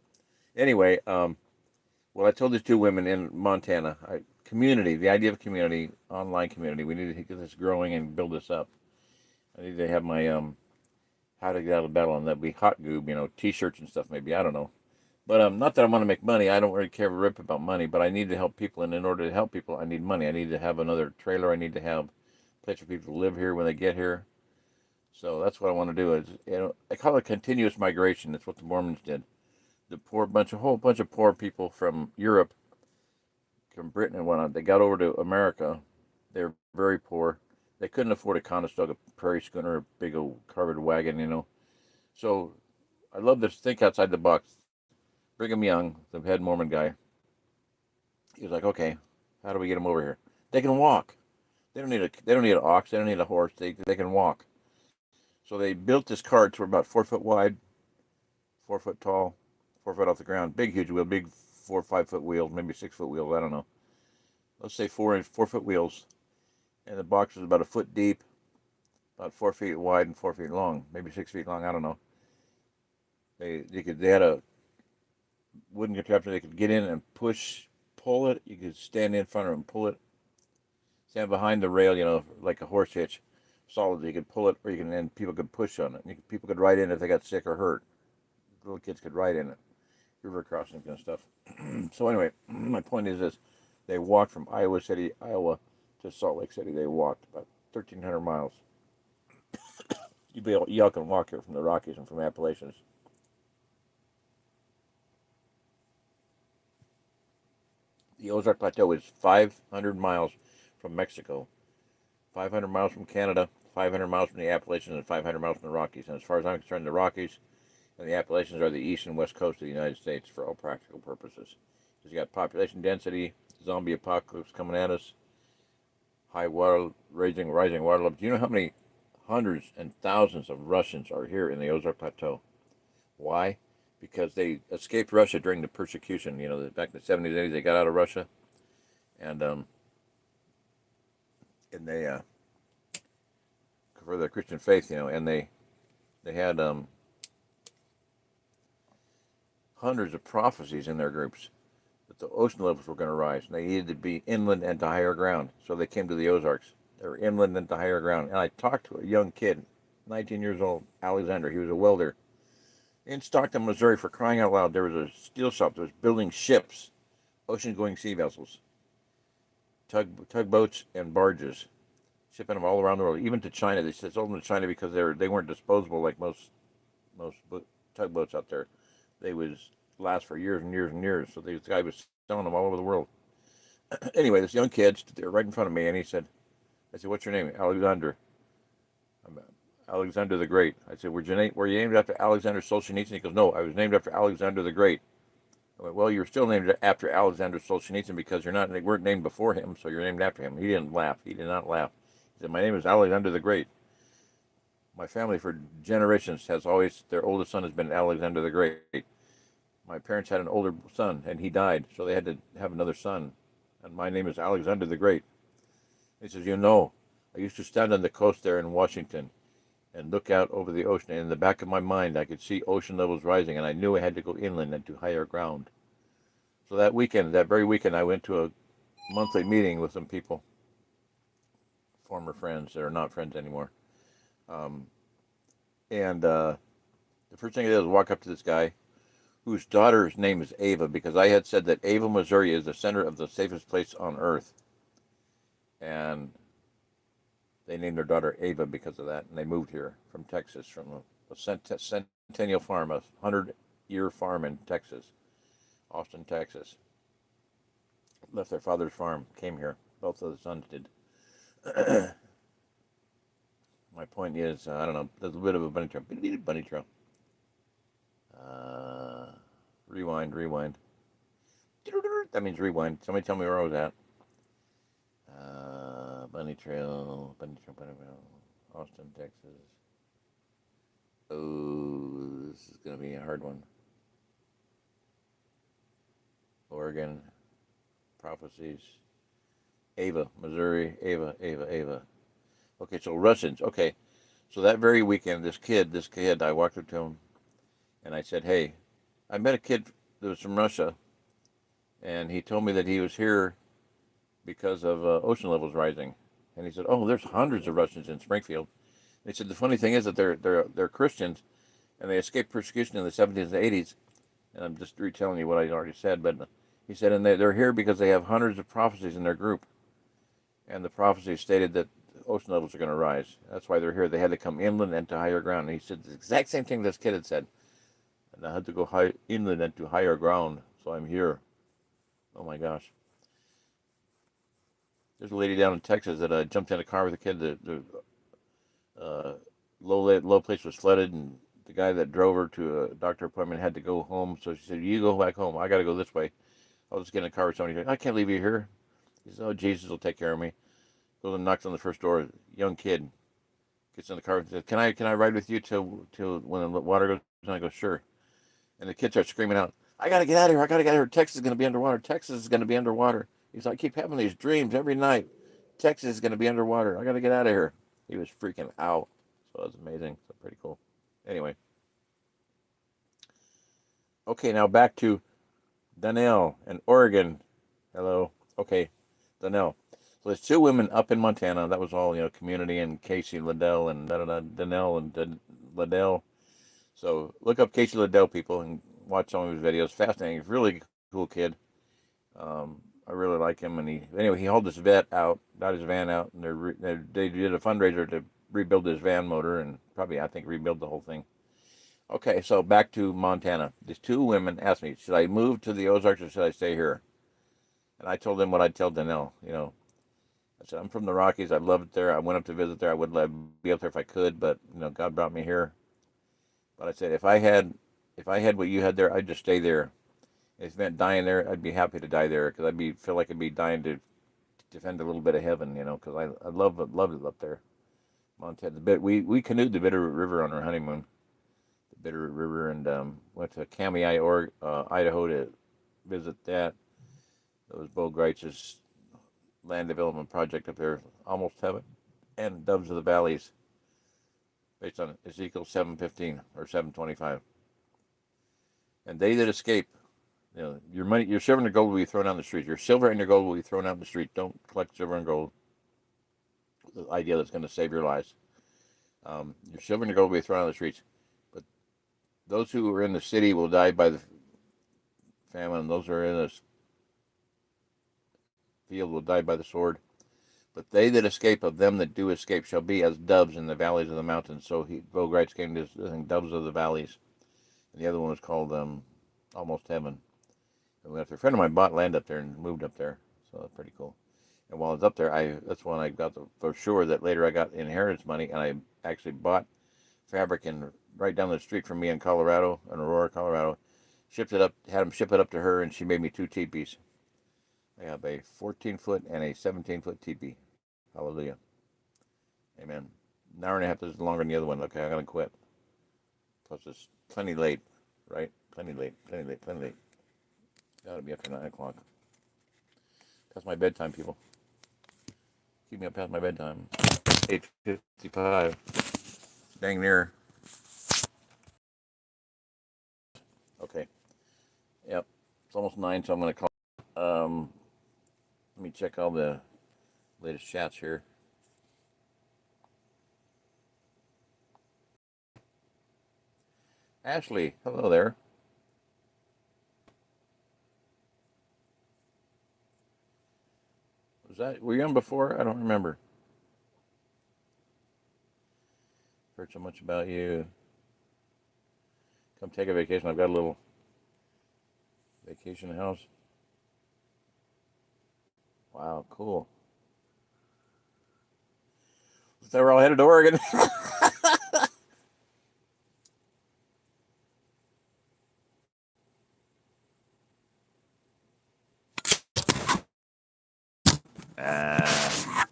A: Anyway, well, I told these 2 women in Montana, community, the idea of community, online community, we need to get this growing and build this up. I need to have my how to get out of battle, and that'd be hot goob, t-shirts and stuff maybe, I don't know. But not that I want to make money. I don't really care a rip about money, but I need to help people, and in order to help people, I need money. I need to have another trailer. I need to have a place for people to live here when they get here. So that's what I want to do. Is I call it continuous migration. That's what the Mormons did. The whole bunch of poor people from Europe, from Britain and whatnot, they got over to America. They're very poor. They couldn't afford a Conestoga prairie schooner, a big old covered wagon, So I love this. Think outside the box. Brigham Young, the head Mormon guy, he was like, okay, how do we get them over here? They can walk. They don't need an ox. They don't need a horse. They can walk. So they built this cart to about 4 foot wide, 4 foot tall, 4 foot off the ground. Big, huge wheel, big 4 or 5 foot wheels, maybe 6 foot wheels. I don't know. Let's say 4 foot wheels, and the box was about a foot deep, about 4 feet wide and 4 feet long, maybe 6 feet long. I don't know. They had a wooden contraption. They could get in and pull it. You could stand in front of it and pull it. Stand behind the rail, like a horse hitch, solid. You could pull it, or and people could push on it. People could ride in if they got sick or hurt. Little kids could ride in it. River crossing kind of stuff. So anyway, my point is this: they walked from Iowa City, Iowa, to Salt Lake City. They walked about 1,300 miles. Y'all can walk here from the Rockies and from Appalachians. The OzArk Plateau is 500 miles from Mexico, 500 miles from Canada, 500 miles from the Appalachians, and 500 miles from the Rockies. And as far as I'm concerned, the Rockies and the Appalachians are the east and west coast of the United States for all practical purposes. Because you got population density, zombie apocalypse coming at us, high water, rising water levels. Do you know how many hundreds and thousands of Russians are here in the OzArk Plateau? Why? Because they escaped Russia during the persecution. Back in the 70s, 80s, they got out of Russia, and they for their Christian faith, and they had hundreds of prophecies in their groups that the ocean levels were going to rise, and they needed to be inland and to higher ground. So they came to the Ozarks. They were inland and to higher ground. And I talked to a young kid, 19 years old, Alexander. He was a welder in Stockton, Missouri. For crying out loud, there was a steel shop that was building ships, ocean-going sea vessels, tugboats and barges, shipping them all around the world, even to China. They sold them to China because they weren't disposable like most tugboats out there. They would last for years and years and years. So this guy was selling them all over the world. Anyway, this young kid stood there right in front of me, and he said, I said, what's your name? Alexander. I'm Alexander the Great. I said, were you named after Alexander Solzhenitsyn? He goes, no, I was named after Alexander the Great. I went, well, you're still named after Alexander Solzhenitsyn because they weren't named before him, so you're named after him. He didn't laugh. He did not laugh. He said, my name is Alexander the Great. My family for generations has always, their oldest son has been Alexander the Great. My parents had an older son, and he died, so they had to have another son. And my name is Alexander the Great. He says, I used to stand on the coast there in Washington and look out over the ocean, and in the back of my mind I could see ocean levels rising, and I knew I had to go inland and to higher ground. So that very weekend, I went to a monthly meeting with some people, former friends that are not friends anymore. Um, and the first thing I did was walk up to this guy whose daughter's name is Ava, because I had said that Ava, Missouri is the center of the safest place on earth. And they named their daughter Ava because of that, and they moved here from Texas, from a centennial farm, a 100-year farm in Texas, Austin, Texas. Left their father's farm, came here. Both of the sons did. My point is, I don't know, there's a bit of a bunny trail. Bunny trail. Rewind. That means rewind. Somebody tell me where I was at. Bunny trail, Austin, Texas. Oh, this is going to be a hard one. Oregon, prophecies. Ava, Missouri, Ava. Okay, so Russians. Okay, so that very weekend, this kid, I walked up to him, and I said, hey, I met a kid that was from Russia, and he told me that he was here because of ocean levels rising. And he said, oh, there's hundreds of Russians in Springfield. And he said, the funny thing is that they're Christians, and they escaped persecution in the 70s and 80s. And I'm just retelling you what I already said, but he said, and they're here because they have hundreds of prophecies in their group. And the prophecies stated that ocean levels are going to rise. That's why they're here. They had to come inland and to higher ground. And he said the exact same thing this kid had said. And I had to go inland and to higher ground, so I'm here. Oh my gosh. There's a lady down in Texas that jumped in a car with a kid. The low place was flooded, and the guy that drove her to a doctor appointment had to go home. So she said, you go back home. I got to go this way. I'll just get in a car with somebody. I can't leave you here. He said, oh, Jesus will take care of me. Goes and knocks on the first door. Young kid gets in the car and says, can I ride with you till when the water goes? And I go, sure. And the kid starts screaming out, I got to get out of here. I got to get out of here. Texas is going to be underwater. Texas is going to be underwater. He's like, I keep having these dreams every night. Texas is going to be underwater. I got to get out of here. He was freaking out. So it was amazing. So pretty cool. Anyway. Okay, now back to Donnell and Oregon. Hello. Okay, Donnell. So there's two women up in Montana. That was all, community and Casey Liddell and Donnell and Liddell. So look up Casey Liddell, people, and watch some of his videos. Fascinating. He's a really cool kid. I really like him. And he hauled his got his van out, and they did a fundraiser to rebuild his van motor and probably, I think, rebuild the whole thing. Okay, so back to Montana. These two women asked me, should I move to the Ozarks or should I stay here? And I told them what I'd tell Donnell. I said, I'm from the Rockies. I love it there. I went up to visit there. I would be up there if I could, but God brought me here. But I said, if I had what you had there, I'd just stay there. If it meant dying there, I'd be happy to die there because feel like I'd be dying to defend a little bit of heaven, because I love it up there. Montana. We canoed the Bitterroot River on our honeymoon. The Bitterroot River, and went to Kami, Idaho to visit that. Those Bo Greitz's land development project up there, almost heaven, and Doves of the Valleys, based on Ezekiel 7:15 or 7:25. And they that escape, your money, your silver and your gold will be thrown out in the street. Your silver and your gold will be thrown out in the street. Don't collect silver and gold. The idea that's going to save your lives. Your silver and your gold will be thrown out in the streets. But those who are in the city will die by the famine. Those who are in the field will die by the sword. But they that escape of them that do escape shall be as doves in the valleys of the mountains. So Bo Greitz came to Doves of the Valleys. And the other one was called Almost Heaven. And a friend of mine bought land up there and moved up there. So that's pretty cool. And while I was up there, that's when I got the for sure that later I got inheritance money, and I actually bought fabric in right down the street from me in Colorado, in Aurora, Colorado. Shipped it up, had them ship it up to her, and she made me 2 teepees. I have a 14-foot and a 17-foot teepee. Hallelujah. Amen. An hour and a half is longer than the other one. Okay, I'm gonna quit. Plus, it's plenty late, right? Plenty late, plenty late, plenty late. Gotta be after 9 o'clock. Past my bedtime, people. Keep me up past my bedtime. 8:55. Dang near. Okay. Yep. It's almost 9, so I'm gonna call. Let me check all the latest chats here. Ashley, hello there. Were you on before? I don't remember. Heard so much about you. Come take a vacation. I've got a little vacation house. Wow, cool. They were all headed to Oregon. Ah.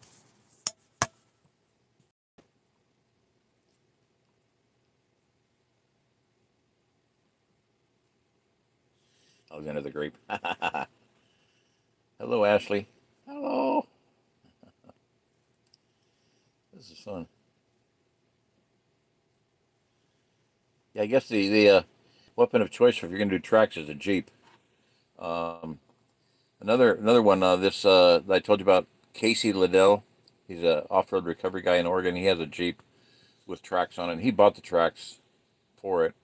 A: Alexander the Grape. Hello, Ashley. Hello. This is fun. Yeah, I guess the weapon of choice if you're going to do tracks is a Jeep. Um, another one. This that I told you about, Casey Liddell. He's a off-road recovery guy in Oregon. He has a Jeep with tracks on it. And he bought the tracks for it.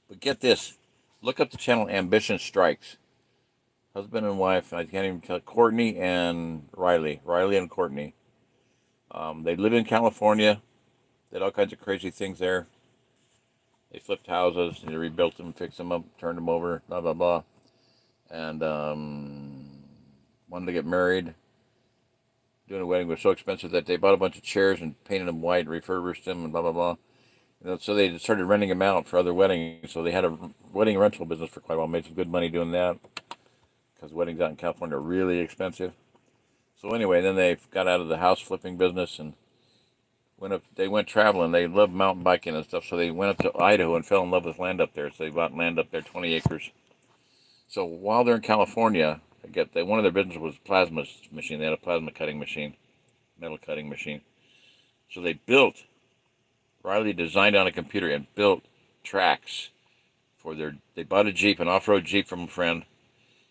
A: But get this, look up the channel Ambition Strikes. Husband and wife. I can't even tell. Courtney and Riley. Riley and Courtney. They live in California. They did all kinds of crazy things there. They flipped houses, they rebuilt them, fixed them up, turned them over, blah blah blah. And wanted to get married. Doing a wedding was so expensive that they bought a bunch of chairs and painted them white, refurbished them, and blah blah blah. And so they started renting them out for other weddings. So they had a wedding rental business for quite a while. Made some good money doing that because weddings out in California are really expensive. So anyway, then they got out of the house flipping business and went up. They went traveling. They loved mountain biking and stuff. So they went up to Idaho and fell in love with land up there. So they bought land up there, 20 acres. So while they're in California, one of their business was plasma machine. They had a plasma cutting machine, metal cutting machine. So Riley designed on a computer and built tracks for they bought a Jeep, an off-road Jeep from a friend,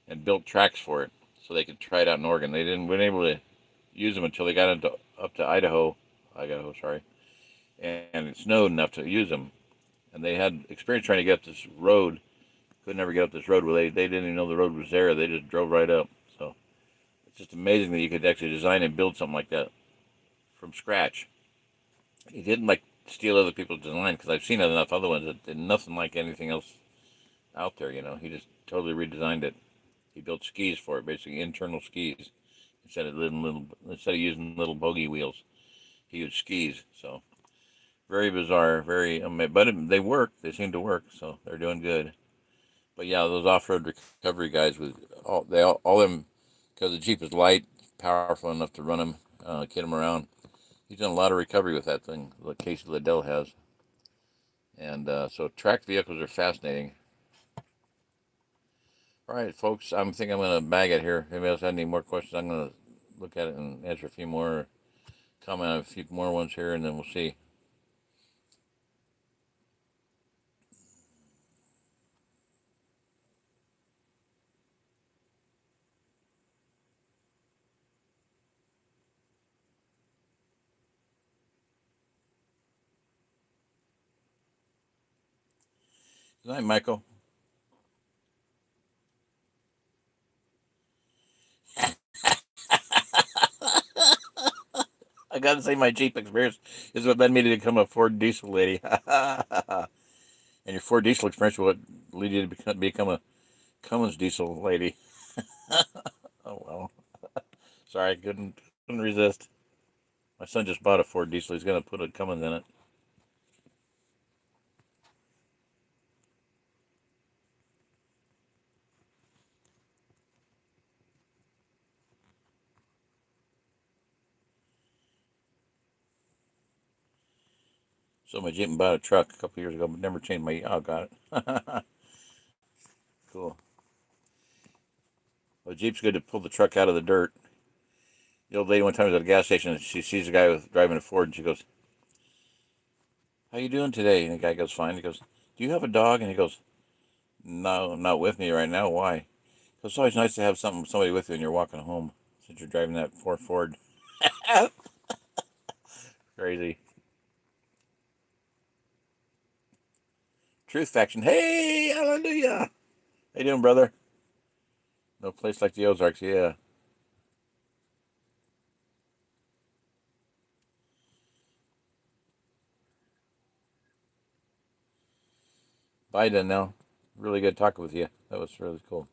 A: and built tracks for it so they could try it out in Oregon. They weren't able to use them until they got up to Idaho, sorry, and it snowed enough to use them. And they had experience trying to get up this road. Could never get up this road. Well, they didn't even know the road was there. They just drove right up. So it's just amazing that you could actually design and build something like that from scratch. He didn't like steal other people's design because I've seen enough other ones that did nothing like anything else out there. He just totally redesigned it. He built skis for it, basically internal skis instead of using little bogey wheels. He used skis. So very bizarre, but they work. They seem to work, so they're doing good. But yeah, those off-road recovery guys with all them, because the Jeep is light, powerful enough to run them, kid them around. He's done a lot of recovery with that thing, like Casey Liddell has. And so tracked vehicles are fascinating. All right, folks, I'm going to bag it here. If anybody else has any more questions, I'm going to look at it and answer a few more, comment on a few more ones here, and then we'll see. Good night, Michael. I gotta say, my Jeep experience is what led me to become a Ford diesel lady. And your Ford diesel experience will lead you to become a Cummins diesel lady. Oh well. Sorry, I couldn't resist. My son just bought a Ford diesel. He's gonna put a Cummins in it. So my Jeep bought a truck a couple years ago, but never changed my. Oh, got it. Cool. Well, Jeep's good to pull the truck out of the dirt. The old lady one time was at a gas station and she sees a guy driving a Ford and she goes, "How you doing today?" And the guy goes, "Fine." He goes, "Do you have a dog?" And he goes, "No, not with me right now. Why?" It's always nice to have somebody with you when you're walking home since you're driving that Ford. Crazy. Truth Faction. Hey, hallelujah. How you doing, brother? No place like the Ozarks. Yeah. Bye then now. Really good talking with you. That was really cool.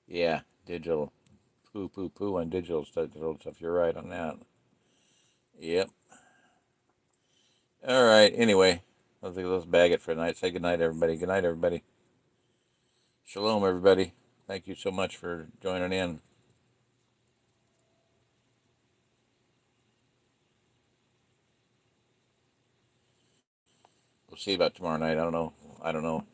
A: Yeah, digital. Poo on digital stuff. You're right on that. Yep. All right. Anyway, let's bag it for tonight. Say good night, everybody. Good night, everybody. Shalom, everybody. Thank you so much for joining in. We'll see about tomorrow night. I don't know.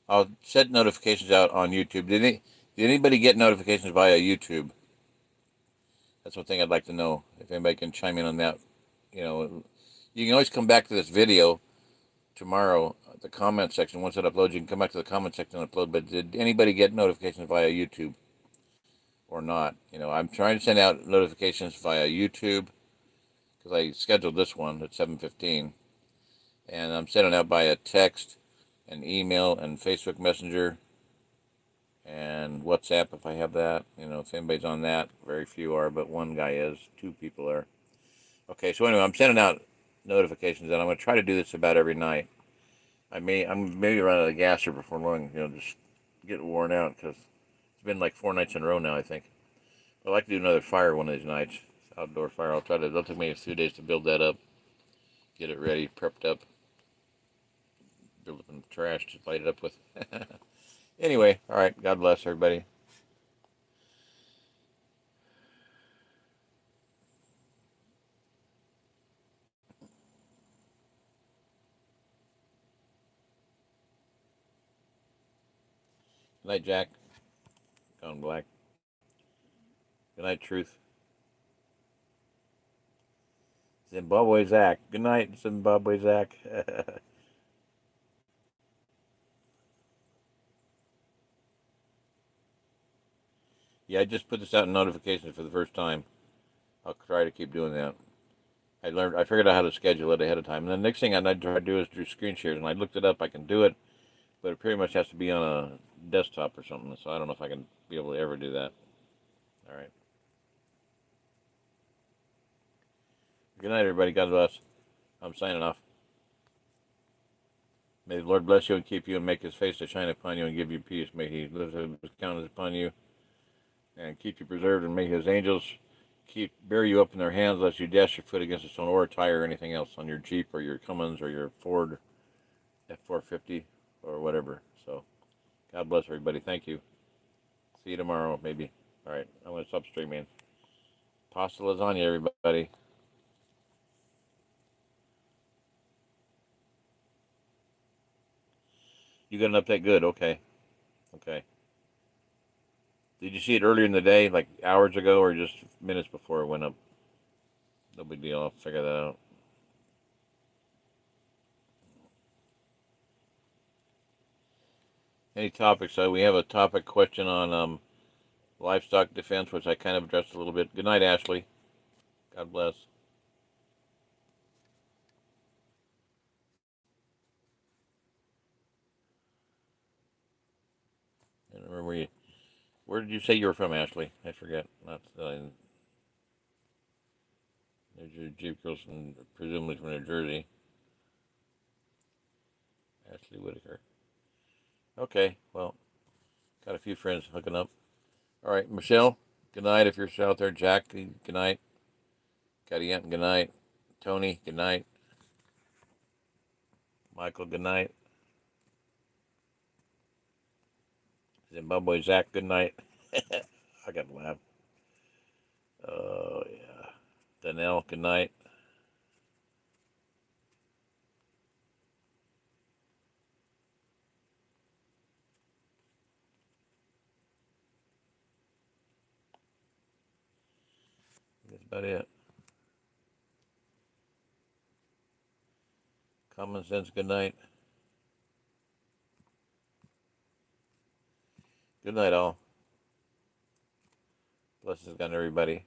A: I'll set notifications out on YouTube. Did anybody get notifications via YouTube? That's one thing I'd like to know. If anybody can chime in on that, you know, you can always come back to this video tomorrow. The comment section. Once it uploads, you can come back to the comment section and upload. But did anybody get notifications via YouTube or not? You know, I'm trying to send out notifications via YouTube because I scheduled this one at 7:15, and I'm sending out by a text, and email, and Facebook Messenger, and WhatsApp if I have that. You know, if anybody's on that, very few are, but one guy is. Two people are. Okay, so anyway, I'm sending out notifications, and I'm going to try to do this about every night. I'm maybe run out of gas here before long. You know, just get worn out because it's been like 4 nights in a row now, I think. I'd like to do another fire one of these nights. Outdoor fire. It'll take me a few days to build that up, get it ready, prepped up, build up some trash to light it up with. Anyway, all right. God bless everybody. Good night, Jack. Gone black. Good night, Truth. Zimbabwe Zach. Good night, Zimbabwe Zach. Yeah, I just put this out in notifications for the first time. I'll try to keep doing that. I figured out how to schedule it ahead of time. And the next thing I'd try to do is do screen shares. And I looked it up. I can do it, but it pretty much has to be on a desktop or something. So I don't know if I can be able to ever do that. All right. Good night, everybody. God bless. I'm signing off. May the Lord bless you and keep you and make his face to shine upon you and give you peace. May he lift his countenance upon you and keep you preserved, and may his angels bear you up in their hands lest you dash your foot against a stone or a tire or anything else on your Jeep or your Cummins or your Ford F450 or whatever. So God bless everybody. Thank you. See you tomorrow, maybe. All right. I'm going to stop streaming. Pasta lasagna, everybody. You got an update? Good. Okay. Okay. Did you see it earlier in the day, like hours ago, or just minutes before it went up? No big deal. I'll figure that out. Any topics? So we have a topic question on livestock defense, which I kind of addressed a little bit. Good night, Ashley. God bless. And remember, Where did you say you were from, Ashley? I forget. Not New Jersey girls from, presumably from New Jersey. Ashley Whitaker. Okay, well, got a few friends hooking up. All right, Michelle, good night if you're out there. Jack, good night. Gideon, good night. Tony, good night. Michael, good night. Zimbabwe Zach, good night. I got to laugh. Oh, yeah. Danelle, good night. That's about it. Common sense, good night. Good night, all. Blessings on everybody.